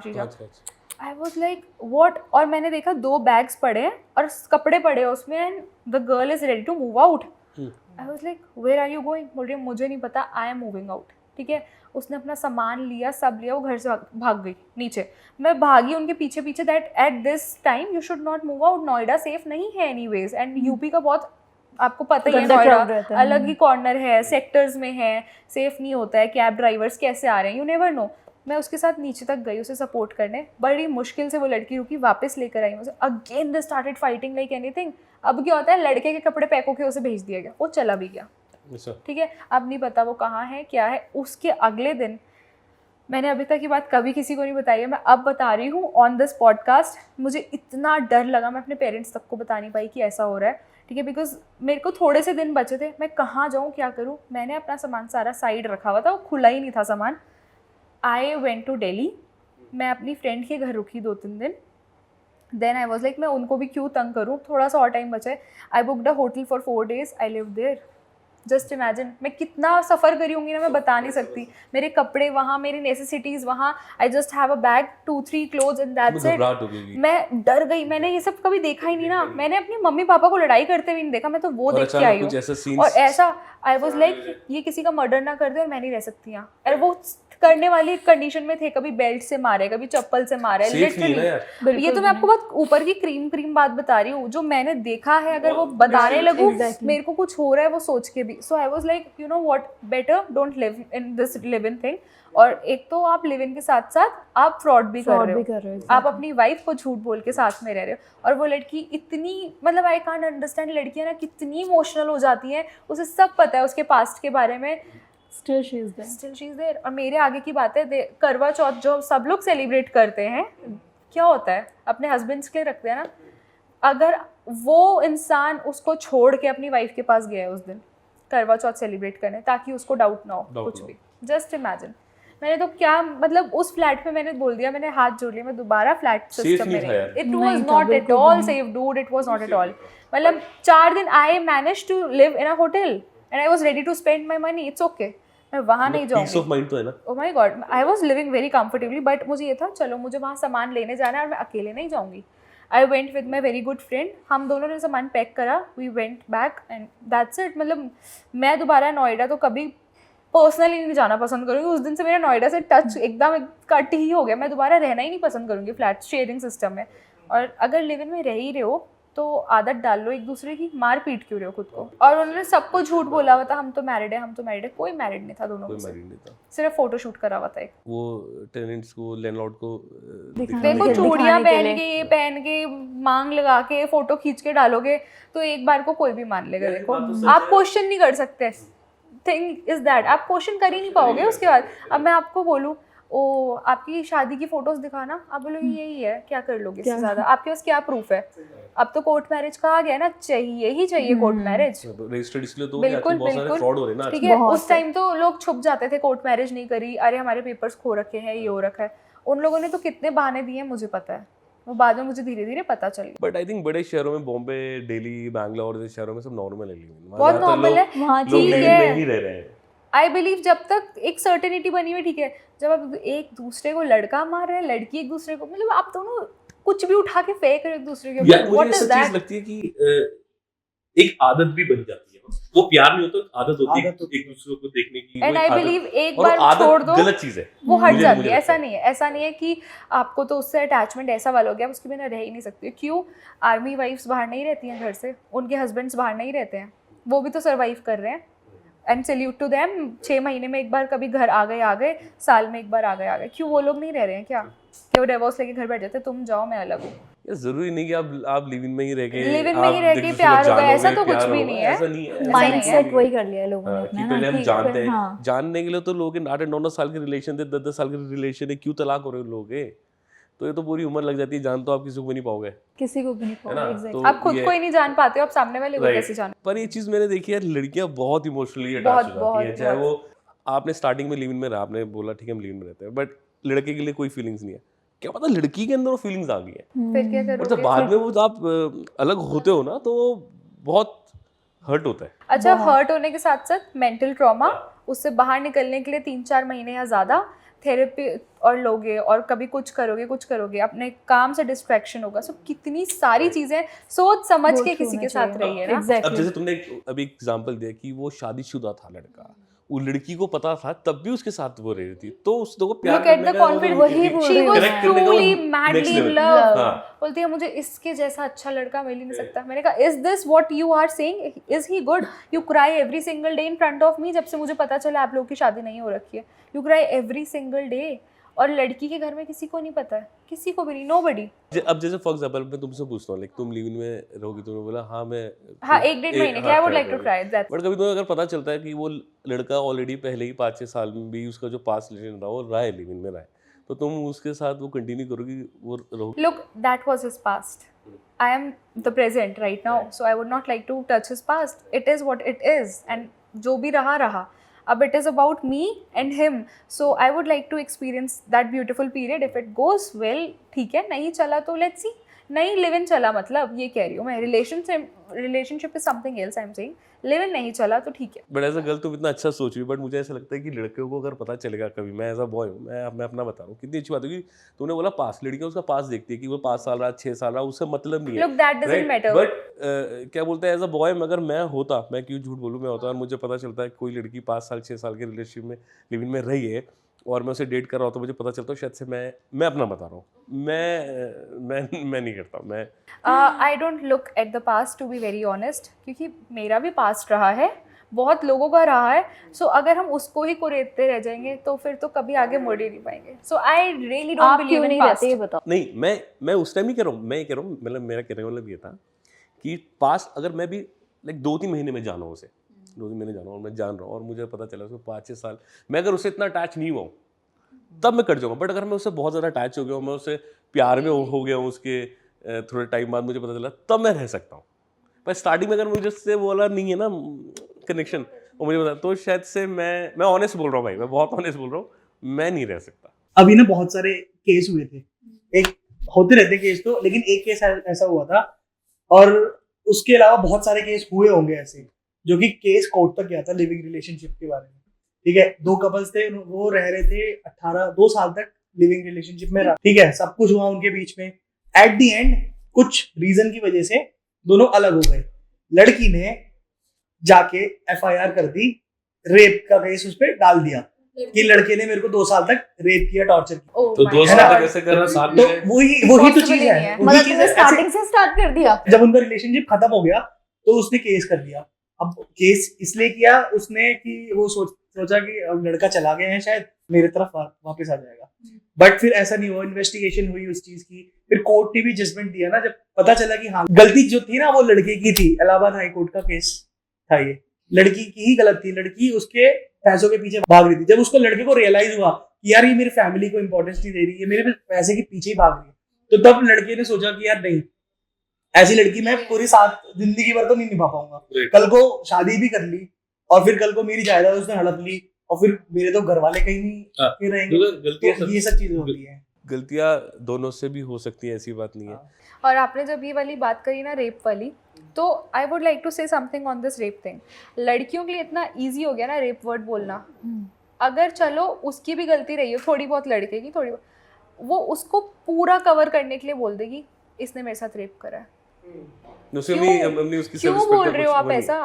आई वॉज लाइक व्हाट। और मैंने देखा 2 बैग्स पड़े हैं और कपड़े पड़े हैं उसमें, and the girl is ready to move out. I was like where are you going. बोल रही है मुझे नहीं पता, आई एम मूविंग आउट, ठीक है। उसने अपना सामान लिया, सब लिया, वो घर से भाग गई नीचे। मैं भागी उनके पीछे पीछे, that at this time you should not move out, Noida safe नहीं है एनीवेज, एंड यूपी का बहुत आपको पता ही है, नोएडा अलग ही कॉर्नर है, सेक्टर्स में है, सेफ नहीं होता है, कैब ड्राइवर्स कैसे आ रहे हैं, यू नेवर नो। मैं उसके साथ नीचे तक गई उसे सपोर्ट करने, बड़ी मुश्किल से वो लड़की रुकी, वापस लेकर आई मुझे। Again they started fighting like anything. अब क्या होता है, लड़के के कपड़े पैक होके उसे भेज दिया गया, वो चला भी गया, ठीक है। अब नहीं पता वो कहाँ है, क्या है। उसके अगले दिन, मैंने अभी तक की बात कभी किसी को नहीं बताई है, मैं अब बता रही हूँ ऑन दिस पॉडकास्ट। मुझे इतना डर लगा, मैं अपने पेरेंट्स तक को बता नहीं पाई कि ऐसा हो रहा है, ठीक है, बिकॉज मेरे को थोड़े से दिन बचे थे, मैं कहाँ जाऊँ, क्या करूँ। मैंने अपना सामान सारा साइड रखा हुआ था, वो खुला ही नहीं था सामान। आई वेंट टू दिल्ली, मैं अपनी फ्रेंड के घर रुकी 2-3 दिन। देन आई वॉज लाइक मैं उनको भी क्यों तंग करूँ, थोड़ा सा और टाइम बचा है। I booked a hotel for 4 days, I live there. Just imagine मैं कितना सफ़र करी होंगी ना, मैं बता नहीं सकती। मेरे कपड़े वहाँ, मेरी नेसेसिटीज़ वहाँ, I just have a bag, 2-3 clothes and that's it. मैं डर गई, मैंने ये सब कभी देखा ही नहीं ना। मैंने अपनी मम्मी पापा को लड़ाई करते हुए नहीं देखा, मैं तो वो देख के आई हूँ। और ऐसा आई वॉज लाइक ये किसी का मर्डर ना कर दे और मैं नहीं रह सकती यहाँ। और वो करने वाली कंडीशन में थे, कभी बेल्ट से मारे, कभी चप्पल से मारे, लिटरली। ये तो मैं आपको बहुत ऊपर की क्रीम बात बता रही हूँ, जो मैंने देखा है। अगर वो बताने लगूँ मेरे को कुछ हो रहा है वो सोच के भी। So I was like you know what, better don't live in this live in thing. और एक तो आप लिव इन के साथ साथ आप फ्रॉड भी कर रहे हो, आप अपनी वाइफ को झूठ बोल के साथ में रह रहे हो। और वो लड़की इतनी, मतलब आई कांट अंडरस्टैंड, लड़कियां ना कितनी इमोशनल हो जाती हैं, उसे सब पता है उसके पास्ट के बारे में, Still she is there. और मेरे आगे की बात है, करवा चौथ जो सब लोग सेलिब्रेट करते हैं, क्या होता है, अपने हस्बैंड्स के रखते हैं ना। अगर वो इंसान उसको छोड़ के अपनी वाइफ के पास गया है उस दिन करवा चौथ सेलिब्रेट करने, ताकि उसको डाउट ना हो कुछ भी, जस्ट इमेजिन। मैंने तो क्या मतलब उस फ्लैट में मैंने बोल दिया, मैंने हाथ जोड़ लिया, मैं दोबारा फ्लैट Safe सिस्टम नहीं में था यार। इट नहीं वाज था, नॉट एट बिल्कुल ऑल नहीं। Safe dude, it was not at all. मतलब 4 दिन I manage to live in a hotel and I was ready to spend my money, it's okay, मैं वहाँ नहीं पीस ऑफ जाऊंगी। माइंड तो है ना। Oh my God, I was living very comfortably, but मुझे ये था चलो मुझे वहाँ सामान लेने जाना है और मैं अकेले नहीं जाऊंगी। I went with my very good friend, हम दोनों ने सामान पैक करा, we went back and that's it. मतलब मैं दोबारा नोएडा तो कभी पर्सनली नहीं जाना पसंद करूँगी। उस दिन से मेरा नोएडा से टच एकदम कट ही हो गया, मैं दोबारा रहना ही नहीं पसंद करूँगी फ्लैट शेयरिंग सिस्टम में। और अगर लिव इन में रह ही रहे हो तो आदत डाल लो एक दूसरे की, मार पीट क्यों रहे हो खुद को। और उन्होंने सबको झूठ बोला हुआ था, हम तो मैरिड है, हम तो मैरिड है, कोई मैरिड नहीं था दोनों कोई में से, मैरिड नहीं था। सिर्फ फोटो शूट करा हुआ था एक। वो टेनेंट्स को, लैंडलॉर्ड को दिखाने देखो के लिए, चूड़ियां दिखाने के पहन लिए। के, ये पहन के, मांग लगा के फोटो खींच के डालोगे तो एक बार को कोई भी मान लेगा। देखो आप क्वेश्चन नहीं कर सकते, थिंग इज दैट, आप क्वेश्चन कर ही नहीं पाओगे उसके बाद। अब मैं आपको बोलूँ ओ आपकी शादी की फोटोज दिखाना, आप बोलोगे यही है, क्या कर लोगे इससे ज्यादा, आपके पास क्या प्रूफ है। अब तो कोर्ट मैरिज कहा गया ना, चाहिए ही चाहिए कोर्ट मैरिज। रजिस्टर्ड इसलिए तो बिल्कुल, बहुत सारे बिल्कुल। फ्रॉड हो रहे हैं ना ठीक है, बहुत उस टाइम तो लोग छुप जाते थे, कोर्ट मैरिज नहीं करी, अरे हमारे पेपर्स खो रखे हैं, ये हो रखा है। उन लोगों ने तो कितने बहाने दिए मुझे पता है, वो बाद में मुझे धीरे धीरे पता चल गया। बट आई थिंक बड़े शहरों में, बॉम्बे, दिल्ली, बैंगलोर जैसे शहरों में सब नॉर्मल है लिविंग। बहुत नॉर्मल है, वहाँ लोग ठीक लिविंग है। में ही रह रहे हैं। आई बिलीव जब तक एक सर्टेनिटी बनी हुई, ठीक है, जब आप एक दूसरे को लड़का मार रहे हैं, लड़की एक दूसरे को, मतलब आप दोनों कुछ भी उठा के फेंक रहे हो एक दूसरे के यार ऊपर, मुझे व्हाट ऐसा इज चीज दैट। लगती है कि एक आदत भी बन जाती है। वो प्यार नहीं होता, आदत होती है आदत होती है। एक दूसरे को देखने की। एंड वो आई एक आदत- बिलीव एक और वो बार आदत छोड़ दो गलत चीज है। वो हट मुझे जाती है। लगता ऐसा नहीं है, ऐसा नहीं है कि आपको तो उससे अटैचमेंट ऐसा वाला हो गया, आप उसके बिना रह ही नहीं सकती। क्यों, आर्मी वाइफ्स बाहर नहीं रहती हैं घर से, उनके हस्बैंड्स बाहर नहीं रहते हैं, वो भी तो सर्वाइव कर रहे हैं। एंड सैल्यूट टू देम, 6 महीने में एक बार कभी घर आ गए, साल में एक बार आ गए। क्यों वो लोग नहीं रह रहे हैं क्या, कि वो डिवोर्स लेके घर बैठ जाते, तुम जाओ मैं अलग हूँ। ये जरूरी नहीं कि आप लिव इन में ही रह के Live in में ही रह के प्यार होगा, ऐसा तो कुछ भी नहीं है। ऐसा नहीं है, ऐसा माइंड नहीं है। सेट वही कर लिया है लोगों ने हाँ, अपना कि ना, पहले हम कि जानते हैं। हाँ। जानने के लिए तो लोग 8-9 साल के रिलेशन थे, 10 साल के रिलेशन है, क्यों तलाक हो रहे हैं लोग हैं? तो ये तो पूरी उम्र लग जाती है, जान तो आप किसी को भी नहीं पाओगे, किसी को भी नहीं है ना? पाओगे, एग्जैक्टली। तो आप खुद ये- को ही नहीं जान पाते हो, आप सामने वाले को Right. कैसे जान। पर ये चीज मैंने देखी है, लड़कियां बहुत इमोशनली अटैच बहुत, हो जाती बहुत, है। चाहे बहुत। वो आपने स्टार्टिंग में लिव इन में रहा, आपने बोला ठीक है हम लिव इन में रहते हैं, बट लड़के के लिए कोई फीलिंग्स नहीं है। क्या पता लड़की के अंदर वो फीलिंग्स आ गई है, फिर क्या और जब करोगे। बाद में वो आप अलग होते हो ना, तो वो बहुत हर्ट होता है। अच्छा, हर्ट होने के साथ साथ मेंटल ट्रॉमा, उससे बाहर निकलने के लिए 3-4 महीने या ज़्यादा थेरेपी और लोगे, और कभी कुछ करोगे, अपने काम से डिस्ट्रैक्शन होगा। सो कितनी सारी चीज़ें सोच समझ के किसी के साथ रही है ना। अब एग्जैक्टली। जैसे तुमने अभी एग्जांपल दिया कि वो शादीशुदा था लड़का, वो लड़की को पता था तब भी उसके साथ वो रह रही थी, तो उसको प्यार Look at करने the का confidence, वही बोल she रही हूँ was मैं। truly madly in love. हाँ। बोलती है मुझे इसके जैसा अच्छा लड़का मिल ही नहीं सकता। मैंने कहा is this what you are saying, is he good? You cry every single day in front of me. जब से मुझे पता चला आप लोगों की शादी नहीं हो रखी है, you cry every single day. और लड़की के घर में किसी को नहीं पता है, किसी को भी नहीं, नोबडी। अब जैसे फॉर एग्जांपल मैं तुमसे पूछता हूँ, लाइक तुम लिव इन में रहोगी, तुमने बोला हाँ मैं हाँ 1-1.5 महीने के, I would like to try that. But कभी तुम्हें अगर पता चलता है कि वो लड़का ऑलरेडी पहले ही 5-6 साल में भी उसका जो पास्ट रिलेशन रहा वो रहा है, लिव इन में रहा है, तो तुम उसके साथ वो कंटिन्यू करोगी, वो रहोगी? Look, that was his past. I am the present right now, so I would not like to touch his past. It is what it is, and जो भी रहा. अब it is about me and him, so I would like to experience that beautiful period. If it goes well, ठीक है, नहीं चला तो let's see. नहीं लिव इन चला, मतलब ये कह रही हूँ मैं, relationship is something else. I am saying live in नहीं चला तो ठीक है। बट एज अ गर्ल तुम इतना अच्छा सोच रही हो, बट मुझे ऐसा लगता है कि लड़कियों को अगर पता चलेगा कभी, मैं एज अ बॉय हूँ, मैं अपना बता रहा हूँ, कितनी अच्छी बात है कि तुमने बोला पास, लड़कियां उसका पास देखती है कि वो 5 साल रहा, 6 साल रहा, उससे मतलब नहीं है। Look, that doesn't matter. But क्या बोलते हैं, एज अ बॉय अगर मैं होता, मैं क्यों झूठ बोलूँ, मैं होता और मुझे पता चलता है कोई लड़की 5 साल 6 साल के रिलेशनशिप में लिव इन में रही है और मैं उसे डेट कर रहा हूँ, तो मुझे पता चलता है शायद से मैं अपना बता रहा हूँ, मैं नहीं करता। मैं I don't look at the past, to be very honest, क्योंकि मेरा भी पास्ट रहा है, बहुत लोगों का रहा है। सो अगर हम उसको ही कुरेदते रह जाएंगे तो फिर तो कभी आगे मुड़ ही नहीं पाएंगे। सो आई रियली डोंट आप बिलीव क्यों इन नहीं पास्ट। रहते ये बताओ। नहीं, मैं उस टाइम नहीं कह रहा हूँ, मैं ये कह रहा हूँ, मतलब मेरा कहने का मतलब ये था कि पास अगर मैं भी लाइक 2-3 महीने में जाना हूँ उसे, 2-3 महीने जाना हूँ और मैं जान रहा हूँ और मुझे पता चला उसको 5-6 साल, मैं अगर उससे इतना अटैच नहीं हुआ हूँ तब मैं कट जाऊँगा। बट अगर मैं उससे बहुत ज़्यादा अटैच हो गया हूँ, मैं उससे प्यार में हो गया हूँ, उसके थोड़े टाइम बाद मुझे पता चला, तब मैं रह सकता हूँ। पर स्टार्टिंग में अगर मुझे उससे बोला नहीं है ना कनेक्शन, और मुझे पता, तो शायद से मैं ऑनेस्ट बोल रहा हूँ भाई, मैं बहुत ऑनेस्ट बोल रहा हूँ, मैं नहीं रह सकता। अभी ना बहुत सारे केस हुए थे, एक होते रहते केस तो, लेकिन एक केस ऐसा हुआ था और उसके अलावा बहुत सारे केस हुए होंगे ऐसे जो कि केस कोर्ट तक गया था लिविंग रिलेशनशिप के बारे में। ठीक है, 2 कपल्स थे, वो रह रहे थे 2 साल तक लिविंग रिलेशनशिप में, ठीक है, सब कुछ हुआ उनके बीच में। एट द एंड कुछ रीजन की वजह से दोनों अलग हो गए। लड़की ने जाके FIR कर दी, रेप का केस उस पर डाल दिया कि लड़के ने मेरे को 2 साल तक रेप किया, टॉर्चर किया। Oh तो my 2 God. साल तक ऐसे कर रहा, साथ तो में वही तो Possible चीज ही है, नहीं है। वही मतलब चीज तुमने है। स्टार्टिंग से स्टार्ट कर दिया। जब उनका रिलेशनशिप खत्म हो गया तो उसने केस कर दिया। अब केस इसलिए किया उसने कि वो सोचा कि अब लड़का चला गया है, शायद मेरे तरफ वापस आ जाएगा, बट फिर ऐसा नहीं हुआ। इन्वेस्टिगेशन हुई उस चीज की, फिर कोर्ट ने भी जजमेंट दिया ना, जब पता चला कि हाँ गलती जो थी ना वो लड़के की थी। इलाहाबाद हाई कोर्ट का केस था ये, लड़की की ही गलत थी, लड़की उसके पैसों के पीछे भाग रही थी। जब उसको लड़के को रियलाइज हुआ कि यार ये मेरी फैमिली को इंपॉर्टेंस नहीं दे रही है, मेरे पैसे के पीछे ही भाग रही है, तो तब लड़के ने सोचा कि यार नहीं, ऐसी लड़की मैं पूरी साथ जिंदगी भर तो नहीं निभा पाऊंगा। कल को शादी भी कर ली और फिर कल को मेरी जायदाद उसने हड़प ली और फिर मेरे तो घर वाले कहीं नहीं रहेंगे। तो ये सब चीजें होती है। गलतियां दोनों से भी हो सकती है, ऐसी बात नहीं है। और आपने जब ये वाली बात करी ना रेप वाली, तो I would like to say something on this rape thing. लड़कियों के लिए इतना ईजी हो गया ना रेप वर्ड बोलना। अगर चलो उसकी भी गलती रही हो थोड़ी बहुत, लड़के की थोड़ी बहुत, वो उसको पूरा कवर करने के लिए बोल देगी इसने मेरे साथ रेप करा है। क्यों बोल रहे हो आप ऐसा?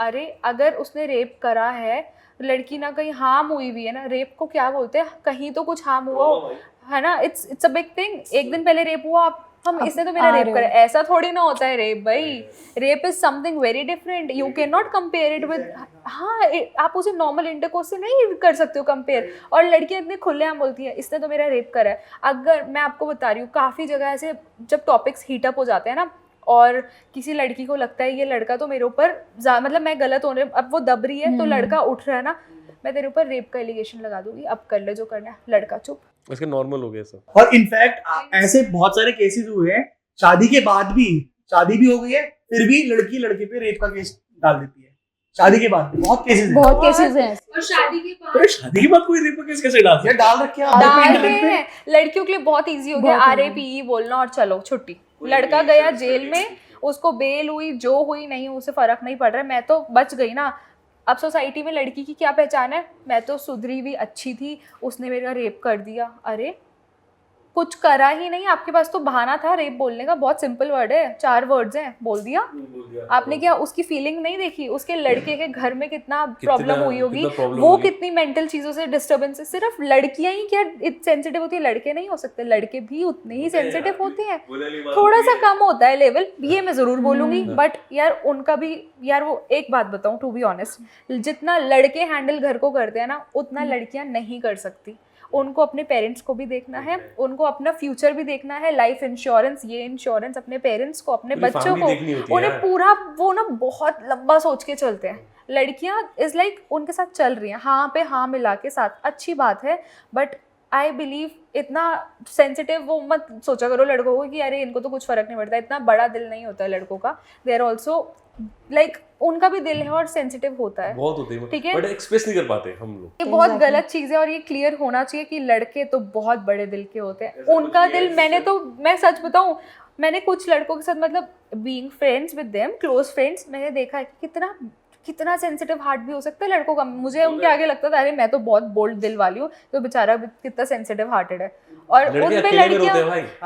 अरे अगर उसने रेप करा है, लड़की ना कहीं हार्म हुई हुई है ना, रेप को क्या बोलते हैं, कहीं तो कुछ हार्म हुआ है ना, इट्स अ बिग थिंग। एक दिन पहले रेप हुआ, हम इसने तो मेरा रेप करा, ऐसा थोड़ी ना होता है रेप भाई। Rape is something very different, you can not compare it with, हाँ आप उसे नॉर्मल इंटरकोर्स से नहीं कर सकते हो कंपेयर। और लड़कियां इतने खुलेआम बोलती हैं इसने तो मेरा रेप करा है। अगर मैं आपको बता रही हूँ, काफ़ी जगह ऐसे जब टॉपिक्स हीटअप हो जाते हैं ना, और किसी लड़की को लगता है ये लड़का तो मेरे ऊपर मतलब मैं गलत होने, अब वो दब रही है तो लड़का उठ रहा है ना, मैं तेरे ऊपर रेप का एलिगेशन लगा दूंगी, अब कर ले जो करना है। लड़का चुप, इसके नॉर्मल हो गया सब। और इनफैक्ट ऐसे बहुत सारे केसेस हुए हैं, शादी के बाद भी, शादी भी हो गई है फिर भी लड़की लड़के पे रेप का केस डाल देती है। शादी के बाद बहुत केसेस हैं, बहुत केसेस हैं। और शादी के बाद, अरे शादी के बाद कोई रेप का केस कैसे डाल सकता है? डाल रखे हैं डाल रहे हैं। लड़कियों के लिए बहुत इजी हो गया RAPE बोलना और चलो छुट्टी। लड़का गया जेल में, उसको बेल हुई, जो हुई नहीं उसे फर्क नहीं पड़ रहा है, मैं तो बच गई ना। अब सोसाइटी में लड़की की क्या पहचान है, मैं तो सुधरी हुई अच्छी थी, उसने मेरा रेप कर दिया। अरे कुछ करा ही नहीं, आपके पास तो बहाना था रेप बोलने का, बहुत सिंपल वर्ड है, 4 वर्ड्स हैं, बोल दिया आपने। क्या उसकी फीलिंग नहीं देखी, उसके लड़के के घर में कितना प्रॉब्लम हुई होगी, वो कितनी मेंटल चीजों से डिस्टर्बेंस है। सिर्फ लड़कियां ही क्या सेंसिटिव होती है, लड़के नहीं हो सकते, लड़के भी उतने ही सेंसिटिव होते हैं, थोड़ा सा कम होता है लेवल, ये मैं जरूर बोलूंगी। बट यार उनका भी, यार वो एक बात बताऊं, टू बी ऑनेस्ट, जितना लड़के हैंडल घर को करते हैं ना, उतना लड़कियां नहीं कर सकती। उनको अपने पेरेंट्स को भी देखना है, उनको अपना फ्यूचर भी देखना है, लाइफ इंश्योरेंस, ये इंश्योरेंस, अपने पेरेंट्स को, अपने बच्चों को, उन्हें पूरा वो ना बहुत लंबा सोच के चलते हैं। लड़कियां इज लाइक उनके साथ चल रही हैं, हाँ पे हाँ मिला के साथ, अच्छी बात है, बट आई बिलीव इतना सेंसिटिव वो मत सोचा करो लड़कों को कि अरे इनको तो कुछ फर्क नहीं पड़ता। इतना बड़ा दिल नहीं होता है लड़कों का, दे आर ऑल्सो लाइक उनका भी दिल है और सेंसिटिव होता है, बहुत होते हैं, ठीक है, बट एक्सप्रेस नहीं कर पाते हम लोग। ये बहुत गलत चीज़ है और ये क्लियर होना चाहिए कि लड़के तो बहुत बड़े दिल के होते हैं। उनका दिल, मैं सच बताऊं, मैंने कुछ लड़कों के साथ मतलब being friends with them, close friends, मैंने देखा है कि कितना सेंसिटिव हार्ट भी हो सकता है लड़कों का। मुझे उनके आगे लगता था अरे मैं तो बहुत बोल्ड दिल वाली हूँ, तो बेचारा कितना सेंसिटिव हार्टेड है। और उन पे लड़कियां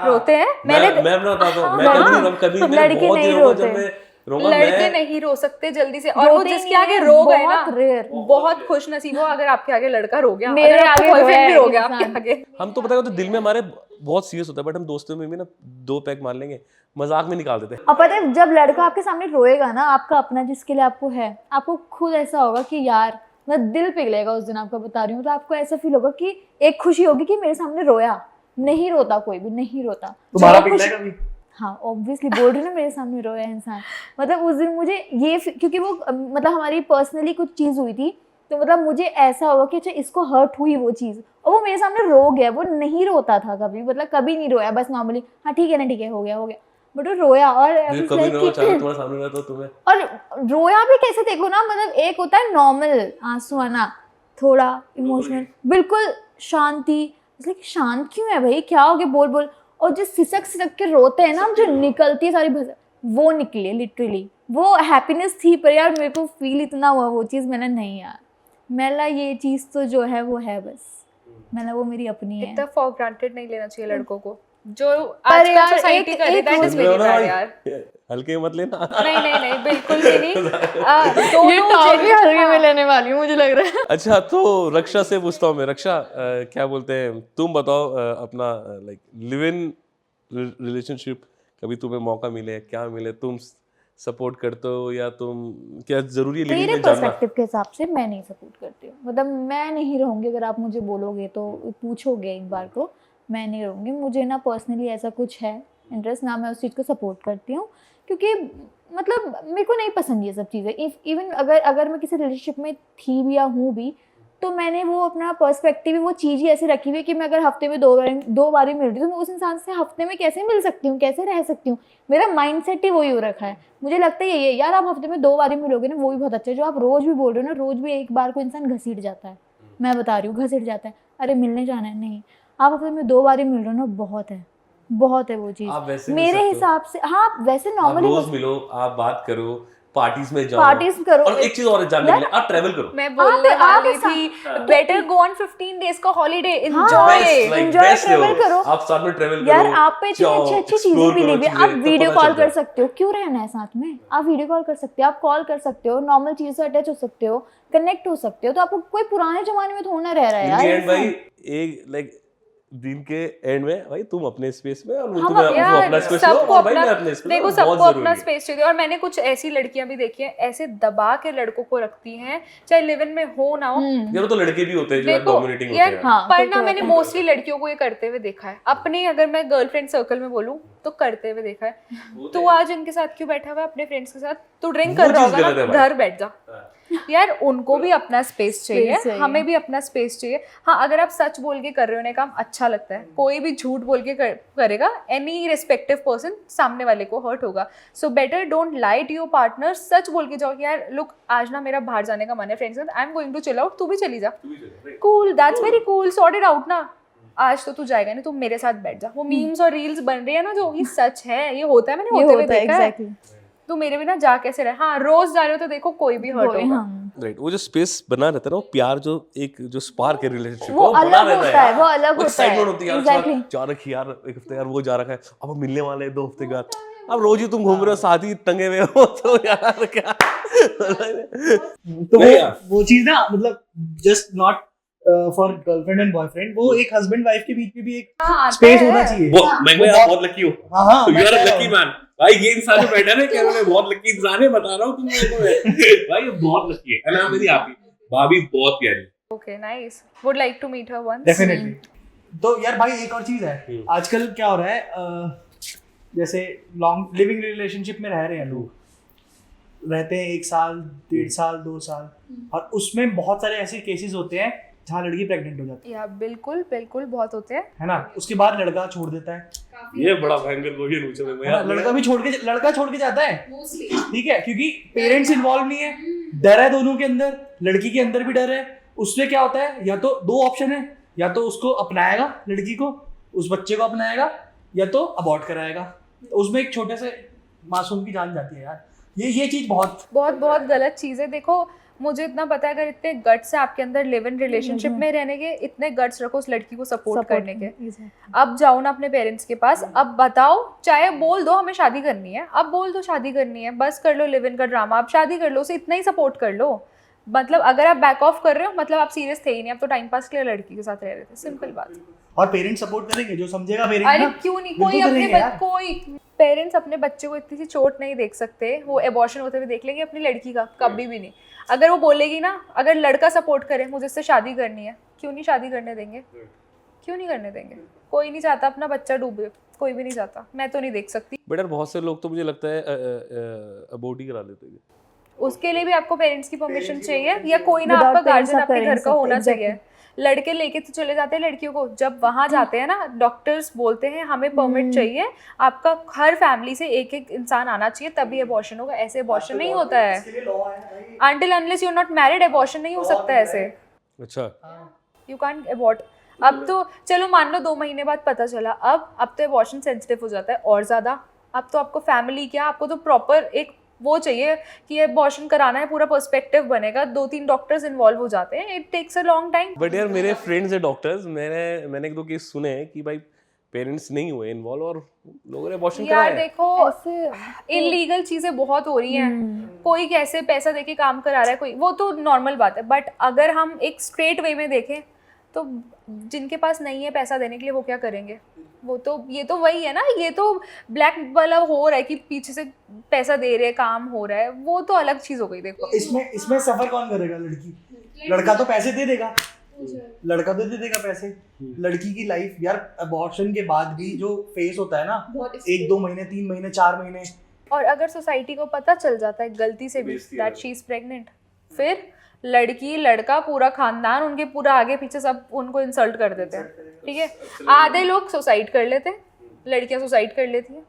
रोते हैं। मैं बताता हूँ, मैं कभी लड़के नहीं रोते, लड़के नहीं रो सकते जल्दी से, और वो जिसके आगे रो गए ना, बहुत खुश नसीब हो अगर आपके आगे लड़का रो गया, मेरे आगे बॉयफ्रेंड भी रो गया आपके आगे। हम तो पता है तो दिल में हमारे बहुत सीरियस होता है, बट हम दोस्तों में भी ना 2 पैक मार लेंगे, मजाक में निकाल देते हैं। अब पता है जब लड़का आपके सामने रोएगा ना, आपका अपना जिसके लिए आपको है, आपको खुद ऐसा होगा कि यार मैं दिल पिघलेगा उस दिन, आपको बता रही हूँ। तो आपको ऐसा फील होगा कि एक खुशी होगी कि मेरे सामने रोया, नहीं रोता कोई भी, नहीं रोता। तुम्हारा पिघलेगा भी? हाँ ऑब्वियसली, बोल रही ना मेरे सामने रोया इंसान। मतलब उस दिन मुझे ये, क्योंकि वो मतलब हमारी पर्सनली कुछ चीज़ हुई थी, तो मतलब मुझे ऐसा हुआ कि अच्छा इसको हर्ट हुई वो चीज़, और वो मेरे सामने रो गया। वो नहीं रोता था कभी, मतलब कभी नहीं रोया, बस नॉर्मली हाँ ठीक है ना, ठीक है, हो गया, बट वो रोया। और कभी ना तुम्हारे सामने रहता तुम्हें, और रोया भी कैसे देखो ना, मतलब एक होता है नॉर्मल आंसू आना, थोड़ा इमोशनल, बिल्कुल शांति। इसलिए शांत क्यों है भाई, क्या हो गया, बोल बोल। और जो सिसक सिसक के रोते हैं ना, जो निकलती है सारी भाषा, वो निकली लिटरली। वो हैप्पीनेस थी, पर यार मेरे को फील इतना हुआ वो चीज़, मैंने नहीं यार मैला ये चीज़ तो जो है वो है, बस मैंने वो मेरी अपनी है। इतना फॉर ग्रांटेड नहीं लेना चाहिए लड़कों को, जो पर आजकल यार सोसाइटी कर रही है, that is सुन रहे very हो ना bad भाई? यार। हल्के में मत लेना। नहीं बिल्कुल भी नहीं। ये दोनों टॉप भी हल्के में हाँ। लेने वाली हूँ मुझे लग रहा है। अच्छा, तो रक्षा से पूछता हूँ मैं। रक्षा, क्या बोलते हैं, तुम बताओ, अपना लाइक लिव इन रिलेशनशिप कभी तुम्हें मौका मिले, क्या मिले, तुम सपोर्ट करते हो या तुम, क्या जरूरी है लिविंग मेरे में जानना? पर्सपेक्टिव के हिसाब से मैं नहीं सपोर्ट करती हूँ, मतलब मैं नहीं रहूँगी। अगर आप मुझे बोलोगे तो पूछोगे एक बार को, मैं नहीं रहूँगी। मुझे ना पर्सनली ऐसा कुछ है इंटरेस्ट, ना मैं उस चीज़ को सपोर्ट करती हूँ, क्योंकि मतलब मेरे को नहीं पसंद ये सब चीज़ें। इवन अगर मैं किसी रिलेशनशिप में थी भी या हूँ भी, तो मैंने वो अपना पर्सपेक्टिव वो चीज़ ही ऐसी रखी हुई है कि मैं अगर हफ्ते में दो बार ही मिल रही हूँ, तो मैं उस इंसान से हफ्ते में कैसे मिल सकती हूँ, कैसे रह सकती हूँ। मेरा माइंडसेट ही वही हो रखा है। मुझे लगता है ये यार, आप हफ्ते में 2 बार ही मिलोगे ना, वो भी बहुत अच्छा है। जो आप रोज़ भी बोल रहे हो ना, रोज़ भी एक बार को इंसान घसीट जाता है, मैं बता रही हूँ घसीट जाता है। अरे मिलने जाना है, नहीं, आप हफ्ते में 2 बार ही मिल रहे हो ना, बहुत है वो आप चीज़ वैसे मिल मेरे सकते हो। हिसाब से। हाँ वैसे आप नॉर्मली रोज मिलो, आप बात करो, पार्टीज में जाओ, पार्टीज करो। और एक चीज और जानने के लिए, आप ट्रैवल करो। मैं बोलने आप वाली ऐसा- थी, बेटर गो ऑन 15 डेज का हॉलीडे, हाँ, enjoy. Best, like enjoy, best travel रहो। करो। आप साथ में ट्रैवल करो यार आप पे इतनी जाओ, अच्छी अच्छी explore चीजें मिली करो हुई है, चीजें, आप तब वीडियो पता कॉल चलता कर है। सकते हो, क्यों रहना है साथ में, आप वीडियो कॉल कर सकते हो, आप कॉल कर सकते हो, नॉर्मल चीज़ से अटैच हो सकते हो, कनेक्ट हो सकते हो। तो आपको कोई पुराने जमाने में थोड़ा ना रह रहा है In यार the end इंसान। भाई, एक लाइक दिन के एंड में भाई, तुम अपने स्पेस में, और वो हम तुम्हें यार, अपना स्पेस लो, सबको और भाई अपना, मैं अपने स्पेस। देखो सबको अपना स्पेस चाहिए। और मैंने कुछ ऐसी लड़कियां भी देखी हैं, ऐसे दबा के लड़कों को रखती हैं, चाहे लिव इन में हो ना हो। यार तो लड़के भी होते हैं जो देखो डोमिनेटिंग होते यार, हैं। हाँ, पर कोई ना तो मैंने होता है। मोस्टली लड़कियों को ये करते हुए देखा है, अपनी अगर मैं गर्लफ्रेंड सर्कल में बोलूं तो करते हुए देखा है। तू आज इनके साथ क्यों बैठा हुआ है अपने फ्रेंड्स के साथ, तू ड्रिंक वो कर रहा चीज़ होगा गलत है ना, भाई। घर बैठ जा। यार उनको भी अपना स्पेस चाहिए, चाहिए। हमें भी अपना स्पेस चाहिए। हाँ, अगर आप सच बोल के कर रहे हो ना काम, अच्छा लगता है। कोई भी झूठ बोल के करेगा, एनी रिस्पेक्टिव पर्सन, सामने वाले को हर्ट होगा। So better don't lie to your partner. सच बोल के जाओ कि यार लुक, आज ना मेरा बाहर जाने का मन है फ्रेंड्स के साथ, I am going to chill out, तू भी चली जा। Cool, that's very cool, sort it out ना। आज तो तू जाएगा नहीं, तू मेरे साथ बैठ जा। वो मीम्स और रील्स बन रही है ना, जो ये सच है, ये होता है, मैंने ये होते हुए होता है देखा है। एग्जैक्टली। तू मेरे बिना जा कैसे रहे। हाँ, रोज जा रहे हो तो देखो कोई भी हर्ट होगा। हाँ, राइट, वो जो स्पेस बना रहता है ना, वो प्यार, जो एक जो स्पार्क है रिलेशनशिप, वो अलग होता है, वो अलग होता है। एक्साइटमेंट होती है यार, Exactly. जा रखी यार, एक हफ्ते यार वो जा रखा है, अब हम मिलने वाले हैं 2 हफ्ते बाद। अब रोज ही तुम घूम रहे हो, साथ ही टंगे हुए हो, तो यार क्या। तो नहीं यार। वो चीज ना, मतलब just not for girlfriend and boyfriend, वो एक हस्बैंड वाइफ के बीच में भी एक हाँ, स्पेस आता होना है। चाहिए। मैं आप बहुत लकी हो। हाँ हाँ, यू मैं आर कह अ रहा लकी हूँ। मैन भाई। ये इंसान जो बैठा है ना, कह रहे हैं बहुत लकी इंसान है, बता रहा हूँ तुम लोगों को भाई, ये बहुत लकी है। And I am very happy. भाभी बहुत प्यारी। Okay, nice. Would like to meet her once. Definitely. तो यार भाई एक और चीज है, आजकल क्या हो रहा है, जैसे लॉन्ग लिविंग रिलेशनशिप में रह रहे हैं लोग, रहते हैं 1 साल, 1.5 साल, 2 साल, और उसमें बहुत सारे ऐसे केसेस होते हैं जहाँ लड़की प्रेग्नेंट हो जाती या बिल्कुल बिल्कुल बहुत होते हैं। है ना, उसके बाद लड़का छोड़ देता है, ये बड़ा भयंकर क्वेश्चन पूछा मैं है ना? लड़का छोड़ के जाता है, ठीक है, क्योंकि पेरेंट्स इन्वॉल्व नहीं है, डर है दोनों के अंदर, लड़की के अंदर भी डर है। उसमें क्या होता है, या तो 2 ऑप्शन है, या तो उसको अपनाएगा, लड़की को, उस बच्चे को अपनाएगा, या तो अबॉर्ट कराएगा। उसमें एक छोटे से मासूम की जान जाती है यार। ये चीज बहुत बहुत बहुत गलत चीज़ है। देखो मुझे इतना पता है, अगर इतने गट्स है आपके अंदर लिव इन रिलेशनशिप में रहने के, इतने गट्स रखो उस लड़की को सपोर्ट करने के। अब जाओ ना अपने पेरेंट्स के पास, अब बताओ, चाहे बोल दो हमें शादी करनी है, अब बोल दो शादी करनी है, बस कर लो लिव इन का ड्रामा, अब शादी कर लो, उसे इतना ही सपोर्ट कर लो। मतलब अगर आप बैक ऑफ कर रहे हो, मतलब आप सीरियस थे ही नहीं, आप तो टाइम पास के लिए लड़की के साथ रह रहे थे, सिंपल बात। और पेरेंट्स सपोर्ट करेंगे, जो समझेगा पेरेंट्स अरे ना, क्यों नहीं, बिल्कुल कोई अपने करेंगे यार। कोई पेरेंट्स अपने बच्चे को इतनी सी चोट नहीं देख सकते, वो एबॉर्शन होते हुए देख लेंगे अपनी लड़की का, कभी भी नहीं। अगर वो बोलेगी ना, अगर लड़का सपोर्ट करे मुझे इससे शादी करनी है, क्यों नहीं शादी करने देंगे, क्यों नहीं करने देंगे? कोई नहीं चाहता अपना बच्चा डूबे, कोई भी नहीं चाहता, मैं तो नहीं देख सकती। बट यार बहुत से लोग तो मुझे लगता है अबॉर्ट ही करा लेते हैं। उसके लिए भी आपको पेरेंट्स की परमिशन चाहिए, या कोई ना Without आपका parents गार्जियन आप आपके कर घर नहीं का सकते, होना exactly. चाहिए। लड़के लेके तो चले जाते हैं लड़कियों को, जब वहां जाते हैं ना डॉक्टर्स बोलते हैं हमें परमिट चाहिए, आपका हर फैमिली से एक एक इंसान आना चाहिए तभी अबॉर्शन होगा, ऐसे अबॉर्शन नहीं होता है। Until unless you are not married, abortion नहीं हो सकता है ऐसे। अच्छा यू कांट अबॉर्ट। अब तो चलो मान लो 2 महीने बाद पता चला, अब तो अबॉर्शन सेंसिटिव हो जाता है और ज़्यादा। अब तो आपको फैमिली क्या, आपको तो प्रॉपर एक वो चाहिए कि ये अबॉर्शन कराना है, पूरा पर्सपेक्टिव बनेगा, 2-3 डॉक्टर्स इन्वॉल्व हो जाते हैं, it takes a long time. But यार मेरे फ्रेंड्स है डॉक्टर्स, मैंने 1-2 केस सुने हैं कि भाई पेरेंट्स नहीं हुए इन्वॉल्व और लोगों ने अबॉर्शन यार कराया है। देखो ऐसे इलीगल चीजें बहुत हो रही हैं, कोई कैसे पैसा देके काम करा रहा है कोई, वो तो नॉर्मल बात है। बट अगर हम एक स्ट्रेट वे में देखें तो जिनके पास नहीं है पैसा देने के लिए वो क्या करेंगे? वो तो ये तो वही है ना, ये तो ब्लैक वाला हो रहा है कि पीछे से पैसा दे रहे हैं, काम हो रहा है, वो तो अलग चीज हो गई। देखो इसमें सफर कौन करेगा? लड़की? लड़का तो पैसे दे देगा, लड़का तो दे देगा पैसे। लड़की की लाइफ यार अबॉर्शन के बाद भी जो फेस होता है ना, 1-2 महीने, 3 महीने, 4 महीने, और अगर सोसाइटी को पता चल जाता है गलती से भी दैट शी इज प्रेग्नेंट, फिर लड़की लड़का पूरा खानदान उनके पूरा आगे पीछे सब उनको इंसल्ट कर देते हैं, ठीक है। आधे लोग सुसाइड कर लेते हैं, लड़कियां सुसाइड कर लेती हैं,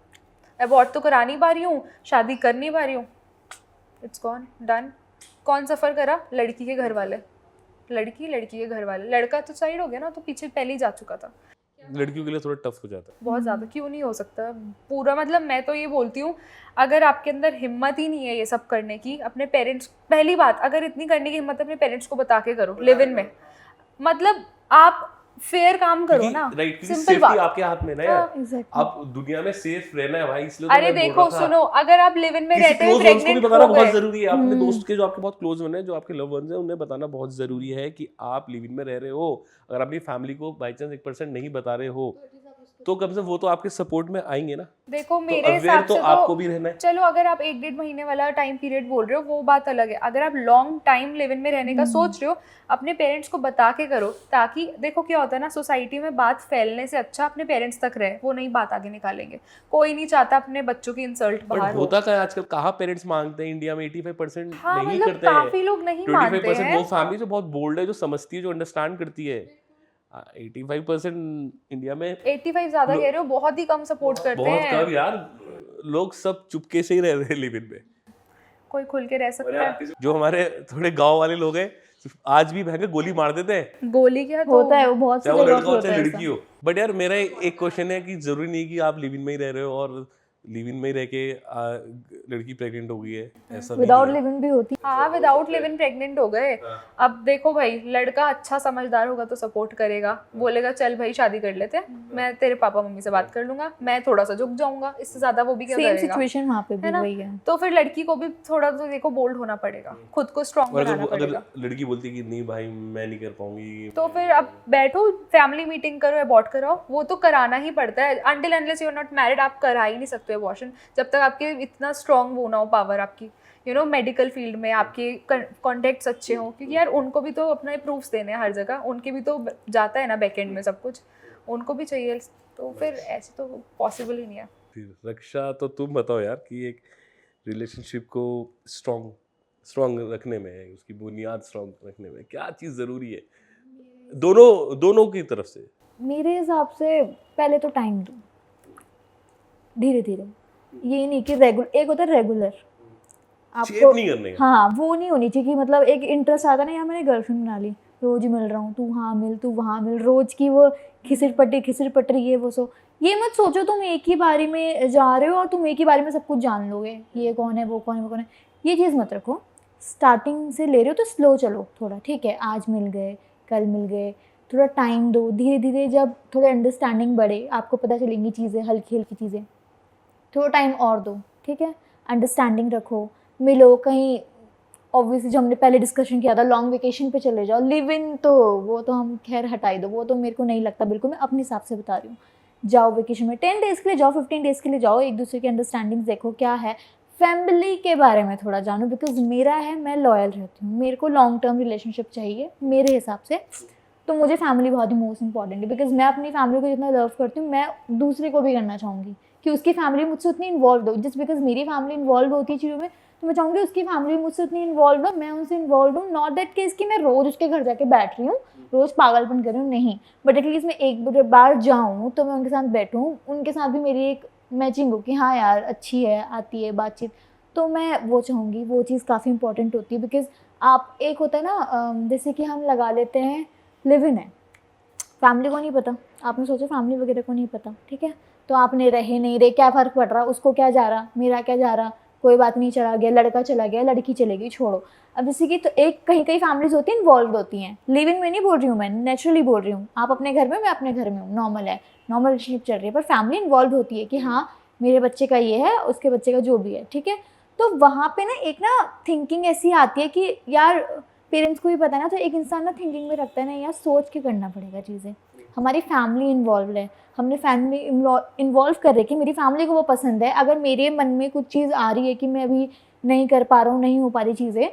अबॉर्ट तो करा नहीं पा रही हूँ, शादी कर नहीं पा रही हूँ, इट्स गॉन डन। कौन सफ़र करा? लड़की के घर वाले, लड़की के घर वाले। लड़का तो साइड हो गया ना, तो पीछे पहले ही जा चुका था। लड़कियों के लिए थोड़ा टफ हो जाता है बहुत ज़्यादा, क्यों नहीं हो सकता पूरा? मतलब मैं तो ये बोलती हूँ, अगर आपके अंदर हिम्मत ही नहीं है ये सब करने की, अपने पेरेंट्स, पहली बात अगर इतनी करने की हिम्मत है अपने पेरेंट्स को बता के करो, लिव इन में, मतलब आप फेयर काम करो ना, राइट, सिंपल सेफ्टी बात। आपके हाथ में ना यार, एग्जैक्टली। आप दुनिया में सेफ रहना है भाई, इसलिए तो अरे मैं बोल देखो रहा था। सुनो, अगर आप लिव इन में किसी रहते हुए क्लोज वंस को भी प्रेग्नेंट बताना हो बहुत गए, जरूरी है, अपने दोस्त के जो आपके बहुत क्लोज वन है, जो आपके लव वंस हैं, उन्हें बताना बहुत जरूरी है कि आप लिव इन में रह रहे हो। अगर अपनी फैमिली को बाई चांस 1% नहीं बता रहे हो तो कम से कम वो तो आपके सपोर्ट में आएंगे ना। देखो तो मेरे अवेयर हिसाब तो से आपको तो भी रहना है। चलो, अगर आप 1-1.5 महीने वाला टाइम पीरियड बोल रहे हो वो बात अलग है। अगर आप लॉन्ग टाइम लिव इन में रहने का सोच रहे हो, अपने पेरेंट्स को बता के करो, ताकि देखो क्या होता है ना, सोसाइटी में बात फैलने से अच्छा अपने पेरेंट्स तक रहे, वो नहीं बात आगे निकालेंगे। कोई नहीं चाहता अपने बच्चों की इंसल्ट बट बाहर हो। होता क्या है आजकल, कहाँ पेरेंट्स मांगते हैं? इंडिया में 85% हाँ नहीं मतलब करते हैं। काफी लोग नहीं मानते 25% हैं। वो फैमिली जो बहुत बोल्ड है, जो समझती है, जो अंडरस्टैंड करती है। 85% इंडिया में 85 ज्यादा कह रहे हो, बहुत ही कम सपोर्ट करते बहुत हैं। कम यार, लोग सब चुपके से ही रह रहे हैं लिव इन में। कोई खुल के रह सकता है? जो हमारे थोड़े गांव वाले लोग हैं, आज भी भैंगे गोली मार देते हैं, गोली क्या तो होता है, वो बहुत चाहे सी वो जगह लड़का पे हो होता चाहे है लड़की ऐसा। हो। बट यार मेरा एक क्वेश्चन है कि जरूरी नहीं कि आप लिव इन में ही रह रहे हो और लिव इन में ही रह के लड़की प्रेग्नेंट हो गई है, ऐसा भी विदाउट नहीं है। लिविंग भी होती है। हाँ विदाउट लिव इन प्रेग्नेंट हो गए। अब देखो भाई, लड़का अच्छा समझदार होगा तो सपोर्ट करेगा, बोलेगा चल भाई शादी कर लेते हैं, मैं तेरे पापा मम्मी से बात कर लूंगा, मैं थोड़ा सा झुक जाऊंगा, इससे ज्यादा वो भी क्या सेम करेगा? सिचुएशन वहाँ पे भी है ना? वही है। तो फिर लड़की को भी थोड़ा तो देखो बोल्ड होना पड़ेगा, खुद को स्ट्रांग और बनाना अगर पड़ेगा। लड़की बोलती है कि नहीं भाई मैं नहीं कर पाऊंगी, तो फिर अब बैठो, फैमिली मीटिंग करो, अबॉर्ट कराओ, वो तो कराना ही पड़ता है। Until unless you are not married आप करा ही नहीं सकते अबॉर्शन, जब तक आपके इतना स्ट्रांग वो ना हो पावर आपकी, यू नो, मेडिकल फील्ड में आपके कॉन्टेक्ट्स अच्छे हों, क्योंकि यार उनको भी तो अपने प्रूफ्स देने हैं हर जगह, उनके भी तो जाता है ना बैकएंड में सब कुछ, उनको भी चाहिए। तो फिर ऐसे तो पॉसिबल ही नहीं है। फिर रक्षा तो तुम बताओ यार कि एक रिलेशनशिप को स्ट्रॉन्ग रखने में, उसकी बुनियाद स्ट्रॉन्ग रखने में क्या चीज़ ज़रूरी है दोनों की तरफ से? मेरे हिसाब से पहले तो टाइम दो, धीरे धीरे। ये नहीं कि रेगुलर, एक होता है रेगुलर चेक नहीं करने का। हाँ वो नहीं होनी चाहिए कि मतलब एक इंटरेस्ट आता ना, यार मैंने गर्लफ्रेंड बना ली, रोज ही मिल रहा हूँ, तू हाँ मिल तू वहाँ मिल, रोज की वो खिसर पटरी ये वो सो। ये मत सोचो तुम एक ही बारी में जा रहे हो और तुम एक ही बारी में सब कुछ जान लोगे, ये कौन है वो कौन है वो कौन है, ये चीज़ मत रखो। स्टार्टिंग से ले रहे हो तो स्लो चलो थोड़ा, ठीक है, आज मिल गए कल मिल गए, थोड़ा टाइम दो। धीरे धीरे जब थोड़ा अंडरस्टैंडिंग बढ़े, आपको पता चलेंगी चीज़ें, हल्की हल्की चीज़ें, थोड़ा टाइम और दो, ठीक है, अंडरस्टैंडिंग रखो, मिलो कहीं। ऑब्वियसली जो हमने पहले डिस्कशन किया था, लॉन्ग वेकेशन पे चले जाओ। लिव इन तो वो तो हम खैर हटाई दो, वो तो मेरे को नहीं लगता बिल्कुल, मैं अपने हिसाब से बता रही हूँ। जाओ वेकेशन में 10 डेज़ के लिए जाओ, 15 डेज़ के लिए जाओ, एक दूसरे की अंडरस्टैंडिंग देखो क्या है। फैमिली के बारे में थोड़ा जानो, बिकॉज मेरा है, मैं लॉयल रहती हूँ, मेरे को लॉन्ग टर्म रिलेशनशिप चाहिए मेरे हिसाब से, तो मुझे फैमिली बहुत ही मोस्ट इंपॉर्टेंट है। बिकॉज मैं अपनी फैमिली को जितना लव करती हूँ, मैं दूसरे को भी करना चाहूँगी कि उसकी फैमिली मुझसे उतनी इन्वॉल्व हो। जस्ट बिकॉज मेरी फैमिली इन्वॉल्व होती है चीज़ों में, तो मैं चाहूँगी उसकी फैमिली मुझसे उतनी इन्वॉल्व हो, मैं उनसे इन्वॉल्व हूँ। नॉट दैट केस कि मैं रोज़ उसके घर जाके बैठ रही हूँ, रोज़ पागलपन कर रही हूँ, नहीं, बट एटलीस्ट मैं एक बार जाऊँ तो मैं उनके साथ बैठूँ, उनके साथ भी मेरी एक मैचिंग हो कि हाँ यार अच्छी है, आती है बातचीत, तो मैं वो चाहूँगी। वो चीज़ काफ़ी इंपॉर्टेंट होती है, बिकॉज आप एक होता है ना जैसे कि हम लगा लेते हैं लिव इन है, फैमिली को नहीं पता, आपने सोचा फैमिली वगैरह को नहीं पता, ठीक है, तो आपने रहे नहीं रहे क्या फ़र्क पड़ रहा, उसको क्या जा रहा, मेरा क्या जा रहा, कोई बात नहीं, चला गया लड़का, चला गया लड़की, चलेगी, छोड़ो। अब जैसे कि तो एक कहीं कहीं फैमिलीज होती हैं इन्वॉल्व होती हैं, लिव इन में नहीं बोल रही हूँ मैं, नेचुरली बोल रही हूँ, आप अपने घर में, मैं अपने घर में हूँ, नॉर्मल है, नॉर्मल रिलेशनशिप चल रही है, पर फैमिली इन्वॉल्व होती है कि हाँ मेरे बच्चे का ये है, उसके बच्चे का जो भी है, ठीक है। तो वहाँ पे ना एक ना थिंकिंग ऐसी आती है कि यार पेरेंट्स को भी पता है ना, तो एक इंसान ना थिंकिंग में रखता है ना यार सोच के करना पड़ेगा चीज़ें, हमारी फैमिली इन्वॉल्व है, हमने फैमिली इन्वॉल्व कर रही है कि मेरी फैमिली को वो पसंद है, अगर मेरे मन में कुछ चीज़ आ रही है कि मैं अभी नहीं कर पा रहा हूँ, नहीं हो पा रही चीज़ें,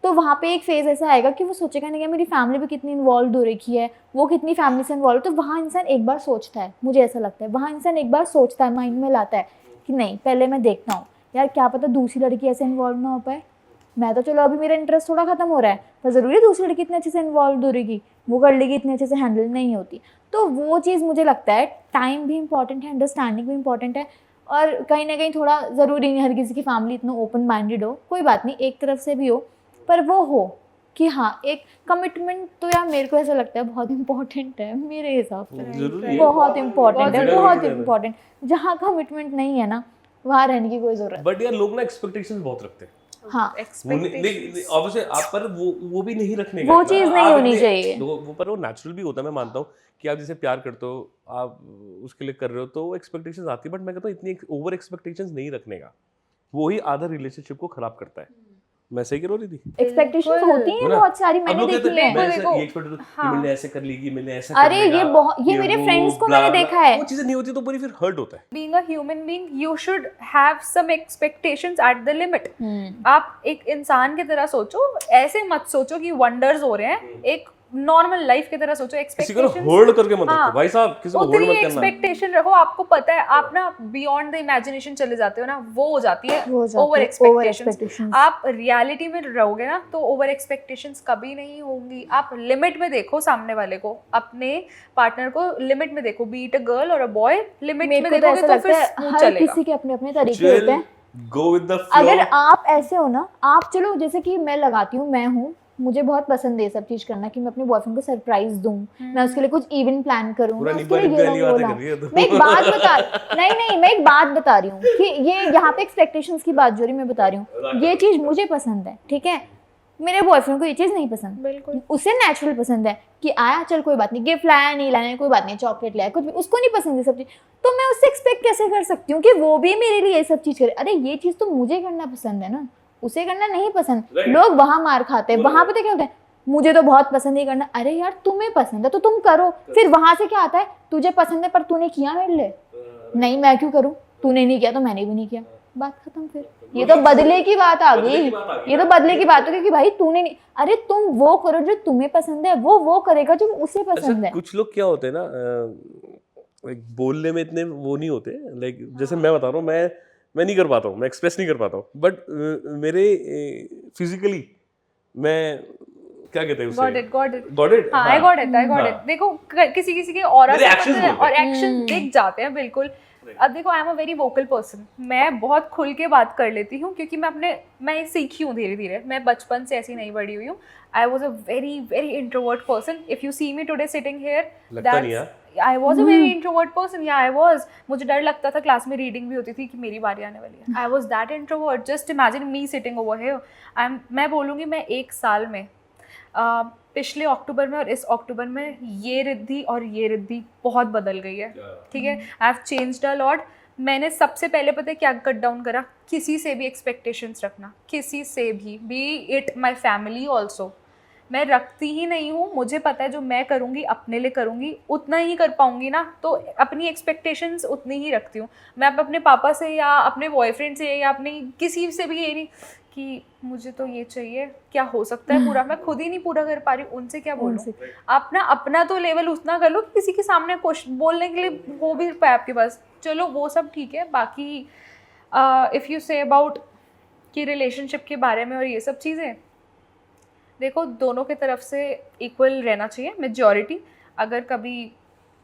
तो वहाँ पे एक फेज़ ऐसा आएगा कि वो सोचेगा नहीं कि मेरी फैमिली भी कितनी इन्वॉल्व हो रखी है, वो कितनी फैमिली से इन्वॉल्व, तो वहाँ इंसान एक बार सोचता है, मुझे ऐसा लगता है, वहाँ इंसान एक बार सोचता है, माइंड में लाता है कि नहीं पहले मैं देखता हूँ यार, क्या पता दूसरी लड़की ऐसे इन्वॉल्व ना हो पाए, मैं तो चलो अभी मेरा इंटरेस्ट थोड़ा खत्म हो रहा है, पर ज़रूरी है दूसरी लड़की इतने अच्छे से इन्वॉल्व हो रहेगी, वो कर लेगी, इतने अच्छे से हैंडल नहीं होती। तो वो चीज़ मुझे लगता है टाइम भी इंपॉर्टेंट है, अंडरस्टैंडिंग भी इंपॉर्टेंट है, और कहीं ना कहीं थोड़ा ज़रूरी नहीं हर किसी की फैमिली इतना ओपन माइंडेड हो, कोई बात नहीं एक तरफ से भी हो, पर वो हो कि हाँ एक कमिटमेंट, तो यार मेरे को ऐसा लगता है बहुत इंपॉर्टेंट है मेरे हिसाब जरूरी से, है। बहुत इंपॉर्टेंट है, बहुत बहुत जरूरी है। इंपॉर्टेंट। जहाँ कमिटमेंट नहीं है ना वहाँ रहने की कोई ज़रूरत बट यार लोग ना एक्सपेक्टेशंस बहुत रखते हैं, हाँ ऑब्वियसली आप पर वो भी नहीं रखने का, वो चीज़ नहीं होनी चाहिए। वो पर वो नेचुरल भी होता है, मैं मानता हूँ कि आप जैसे प्यार करते हो, आप उसके लिए कर रहे हो, तो वो एक्सपेक्टेशंस आती है, बट मैं कहता हूँ इतनी ओवर एक्सपेक्टेशंस नहीं रखने का, वो ही आधा रिलेशनशिप को खराब करता है। मैं सही कह रही थी? एक्सपेक्टेशंस होती हैं है ना? बहुत सारी, अब मैंने लोग कहते देखी हैं, है। मैं ऐसे देखो, ये expect करता हूँ कि हाँ। मिलने ऐसे कर लेगी, मिलने ऐसा अरे कर लेगा, ये बहुत, ये मेरे वो फ्रेंड्स को blah मैंने blah, देखा है। वो चीजें नहीं होती तो पूरी फिर हर्ट होता है। Being a human being, you should have some expectations at the limit. आप एक इंसान की तरह सोचो, ऐसे मत सोचो कि वंडर्स हो रहे हैं, एक नॉर्मल लाइफ की तरह सोचो। किसी को एक्सपेक्टेशंस होल्ड करके मत हाँ, रखो भाई साहब, किसी को होल्ड उतनी मत करना। एक्सपेक्टेशन रखो, आपको पता है आप ना बियॉन्ड द इमेजिनेशन चले जाते हो ना, वो हो जाती है वो हो जाती है ओवर over एक्सपेक्टेशंस। expectations। आप रियलिटी में रहोगे ना तो ओवर एक्सपेक्टेशंस कभी नहीं होंगी। आप लिमिट में देखो सामने वाले को, अपने पार्टनर को लिमिट में देखो, बी इट अ गर्ल और अ बॉय, लिमिट में मेरे को तो देखोगे ऐसा तो लगता फिर है स्मूथ हर चलेगा। किसी के अपने अपने तरीके होते हैं। Go with the flow. अगर आप ऐसे हो ना, आप चलो जैसे कि मैं लगाती हूँ, मैं हूँ, मुझे बहुत पसंद है ये सब चीज़ करना कि मैं अपने बॉयफ्रेंड को सरप्राइज दूँ, मैं उसके लिए कुछ इवेंट प्लान करूँ, पूरा मैं निब्बा उसके लिए निब्बी ये वाली लाऊं, वो बातें लाऊं। कर रही है तू। मैं एक बात बता नहीं मैं एक बात बता रही हूँ कि ये यहाँ पे एक्सपेक्टेशंस की बात जो रही मैं बता रही हूँ, ये चीज़ मुझे पसंद है, ठीक है, मेरे बॉयफ्रेंड को ये चीज़ नहीं पसंद, बिल्कुल उसे नेचुरल पसंद है कि आया चल कोई बात नहीं, गिफ्ट लाया नहीं लाया कोई बात नहीं, चॉकलेट लाया कुछ भी, उसको नहीं पसंद ये सब चीज़, तो मैं उससे एक्सपेक्ट कैसे कर सकती हूँ कि वो भी मेरे लिए ये सब चीज़ करे। अरे ये चीज़ तो मुझे करना पसंद है ना, उसे करना नहीं पसंद। लोग वहाँ मार खाते हैं, वहाँ पे तो क्या होता है, मुझे तो बहुत पसंद है करना, अरे यार तुम्हें पसंद है तो तुम करो, फिर वहाँ से क्या आता है, तुझे पसंद है पर तूने किया मेरे लिए नहीं, मैं क्यों करूँ, तूने नहीं किया तो मैंने भी नहीं किया, बात खत्म। फिर ये तो बदले की बात आ गई, ये तो बदले की बात हो गई कि भाई तूने नहीं, अरे तुम वो करो जो तुम्हें पसंद है, वो करेगा जो उसे पसंद है। कुछ लोग क्या होते हैं ना, like बोलने में इतने वो नहीं होते, लाइक जैसे मैं बता रहा हूँ, मैं नहीं कर पाता हूँ, मैं एक्सप्रेस नहीं कर पाता हूँ, बट मेरे फिजिकली मैं क्या कहते हैं उसे, गॉट इट गॉट इट, हाँ, I got it। देखो किसी किसी के ऑरा मेरे से actions पता है, बोलते और एक्शन दिख जाते हैं बिल्कुल। अब देखो आई am a very vocal person, मैं बहुत खुल के बात कर लेती हूँ क्योंकि मैं सीखी हूँ धीरे धीरे, मैं बचपन से ऐसी नहीं बड़ी हुई हूँ। I was a very very introvert person, if you see me today sitting here, लगता नहीं है। I was a very introvert person, या आई वॉज, मुझे डर लगता था, क्लास में रीडिंग भी होती थी कि मेरी बारी आने वाली है। I was that introvert, just imagine me sitting over here. मैं बोलूँगी मैं एक साल में पिछले अक्टूबर में और इस अक्टूबर में ये रिद्धि और ये रिद्धि बहुत बदल गई है, ठीक है। I have changed a lot. मैंने सबसे पहले पता है क्या कट डाउन करा, किसी से भी एक्सपेक्टेशंस रखना, किसी से भी, B it my family also, मैं रखती ही नहीं हूँ। मुझे पता है जो मैं करूँगी अपने लिए करूँगी, उतना ही कर पाऊँगी ना, तो अपनी एक्सपेक्टेशंस उतनी ही रखती हूँ। मैं अपने पापा से या अपने बॉयफ्रेंड से या अपने किसी से भी ये नहीं कि मुझे तो ये चाहिए, क्या हो सकता है पूरा, मैं खुद ही नहीं पूरा कर पा रही हूँ, उनसे क्या बोलूँ। अपना तो लेवल उतना कर लो कि किसी के सामने बोलने के लिए वो भी पाए आपके पास, चलो वो सब ठीक है। बाकी इफ़ यू से अबाउट कि रिलेशनशिप के बारे में और ये सब चीज़ें, देखो दोनों की तरफ से इक्वल रहना चाहिए, मेजॉरिटी। अगर कभी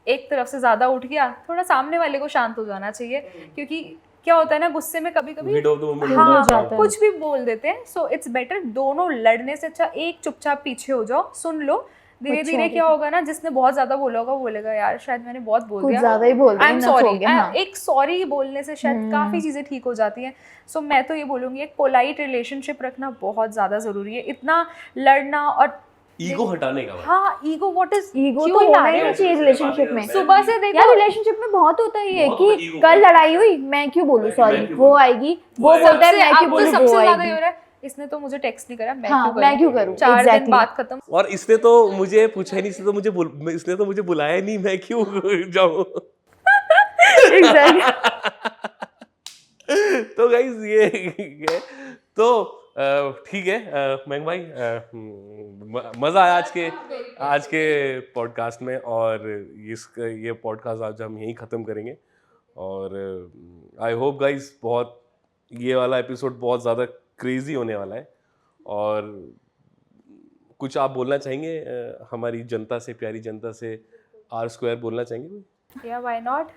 एक तरफ से ज़्यादा उठ गया, थोड़ा सामने वाले को शांत हो जाना चाहिए, क्योंकि क्या होता है ना, गुस्से में कभी कभी Heat of the moment हाँ, होता है। जाता है। कुछ भी बोल देते हैं. सो इट्स बेटर दोनों लड़ने से अच्छा एक चुपचाप पीछे हो जाओ, सुन लो. धीरे अच्छा, धीरे क्या ठीक। होगा ना, जिसने बहुत ज्यादा बोला होगा वो बोलेगा यार शायद मैंने बहुत बोल कुछ दिया, ज्यादा ही बोल आई एम दिया, enough सॉरी. हो गया, हाँ। एक सॉरी बोलने से शायद काफ़ी चीज़ें ठीक हो जाती हैं. सो मैं तो ये बोलूँगी एक पोलाइट रिलेशनशिप रखना बहुत ज़्यादा ज़रूरी है. इतना लड़ना और ईगो हटाने का भाई। हाँ, ईगो व्हाट इज ईगो क्यों तो ला होना रहे ही हो? नहीं चाहिए रिलेशनशिप में। सुबह से देखो यार रिलेशनशिप में बहुत होता है ये बहुत होता है, कि ego कल होता है। लड़ाई हुई, मैं क्यों बोलूं सॉरी, क्यों वो बोलूं? आएगी, वो वो बोलता है सबसे मैं अब क्यों तो बोलूं, सबसे वो ज्यादा आएगी। ये हो रहा है, इसने तो मुझे टेक्स्ट नहीं करा, मैं हाँ, क्यों मैं क्यों करूं? 4 दिन Exactly. बात खत्म. और इसने तो मुझे पूछा ही नहीं, इसने तो मुझे बुलाया ही नहीं, मैं क्यों जाऊं? तो गाइस ये तो ठीक है मयंक भाई, मज़ा आया आज के पॉडकास्ट में, और ये पॉडकास्ट आज हम यहीं ख़त्म करेंगे. और आई होप गाइस बहुत ये वाला एपिसोड बहुत ज़्यादा क्रेजी होने वाला है. और कुछ आप बोलना चाहेंगे हमारी जनता से, प्यारी जनता से, R² बोलना चाहेंगे? या why not.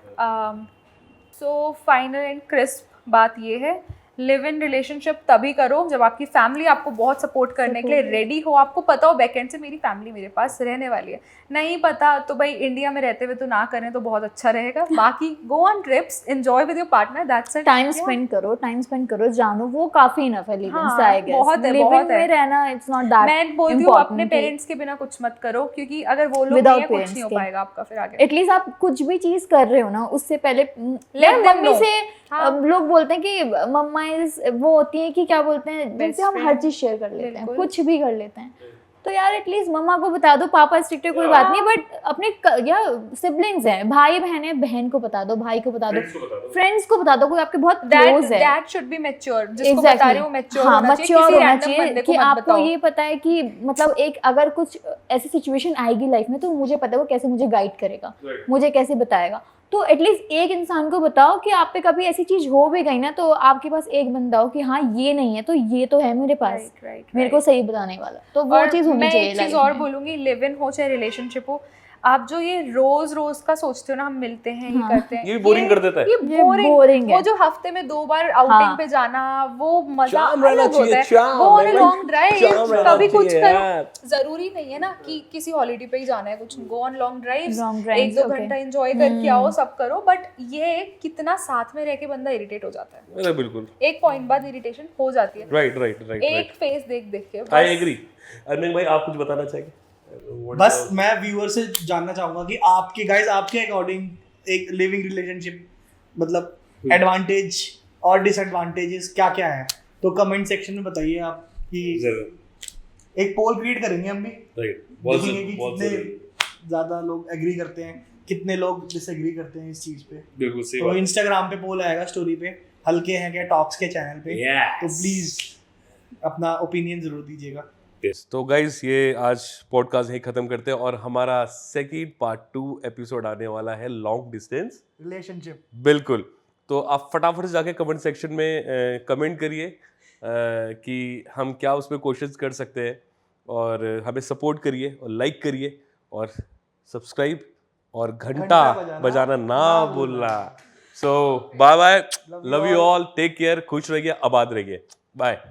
So final and crisp बात ये है, लिव इन रिलेशनशिप तभी करो जब आपकी फैमिली आपको बहुत सपोर्ट करने के लिए रेडी हो. आपको पता हो बैकएंड से मेरी फैमिली मेरे पास रहने वाली है. नहीं पता तो भाई इंडिया में रहते हुए तो ना करें तो बहुत अच्छा रहेगा. बाकी go on trips, enjoy with your partner, that's it. Time spend करो, जानो, वो काफी इनफ है लिव इन से, आई गेस. बहुत है, लिव बहुत इन है. में रहना इट्स नॉट दैट मैं बोलती हूँ अपने पेरेंट्स के बिना कुछ मत करो, क्योंकि अगर वो लोग नहीं है कुछ नहीं हो पाएगा आपका फिर आगे. एटलीस्ट आप कुछ भी चीज कर रहे हो ना, उससे पहले Let them मम्मी know. से हाँ. लोग बोलते हैं कि मम्मा इज वो होती है कि क्या बोलते हैं, जिनसे हम friend. हर चीज शेयर कर लेते हैं, बिल्कुल. कुछ भी कर लेते हैं. तो यार एटलीस्ट मम्मा को बता दो, पापा स्ट्रिक्ट है कोई बात नहीं, बट अपने या सिबलिंग्स हैं, भाई बहन है, बहन को बता दो, भाई को बता दो, फ्रेंड्स को बता दो, कोई आपके बहुत क्लोज है. That should be mature. जिसको बता रहे हो मैच्योर हाँ, होना चाहिए. mature किसी होना रैंडम चाहिए बंदे कि को मत आपको बताओ. ये पता है कि मतलब एक अगर कुछ ऐसी सिचुएशन आएगी लाइफ में तो मुझे पता है वो कैसे मुझे गाइड करेगा, मुझे कैसे बताएगा. तो एटलीस्ट एक इंसान को बताओ कि आप पे कभी ऐसी चीज हो भी गई ना, तो आपके पास एक बंदा हो कि हाँ ये नहीं है तो ये तो है मेरे पास, मेरे को सही बताने वाला. तो वो चीज होनी मैं चाहिए. एक चीज और बोलूंगी, लिव इन हो चाहे रिलेशनशिप हो, आप जो ये रोज रोज का सोचते हो ना, हम मिलते हैं ये करते हैं, ये बोरिंग कर देता है. ये boring है. वो जो हफ्ते में 2 बार आउटिंग पे जाना, वो मजा अलग होता है. वो ऑन ए लॉन्ग ड्राइव, कभी कुछ करो. जरूरी नहीं है ना कि किसी हॉलीडे पे ही जाना है, कुछ गो ऑन लॉन्ग ड्राइव्स, 1-2 घंटा एंजॉय करके आओ, सब करो. बट ये कितना साथ में रह के बंदा इरिटेट हो जाता है. अरे बिल्कुल, एक पॉइंट बाद इरिटेशन हो जाती है. राइट. एक फेस देख के आई एग्री. अरविंद भाई आप कुछ बताना चाहेंगे? बस मैं व्यूअर से जानना चाहूंगा कि आपके अकॉर्डिंग एक लिविंग रिलेशनशिप मतलब एडवांटेज और डिसएडवांटेजेस क्या क्या है, तो कमेंट सेक्शन में बताइए आप. कि एक पोल क्रिएट करेंगे हम भी, देखेंगे कि कितने ज्यादा लोग एग्री करते हैं, कितने लोग डिसएग्री करते हैं इस चीज पे. बिल्कुल सही तो इंस्टाग्राम पे पोल आएगा स्टोरी पे, हल्के हैं क्या टॉक्स के चैनल पे. तो प्लीज अपना ओपिनियन जरूर दीजिएगा. तो गाइस ये आज पॉडकास्ट यहीं खत्म करते हैं, और हमारा सेकंड पार्ट 2 एपिसोड आने वाला है लॉन्ग डिस्टेंस रिलेशनशिप. बिल्कुल. तो आप फटाफट से जाके कमेंट सेक्शन में कमेंट करिए कि हम क्या उसमें क्वेश्चंस कर सकते हैं, और हमें सपोर्ट करिए और लाइक करिए और सब्सक्राइब और घंटा बजाना ना भूलना. So bye bye, love you all, take care, खुश रहिए, आबाद रहिए, बाय.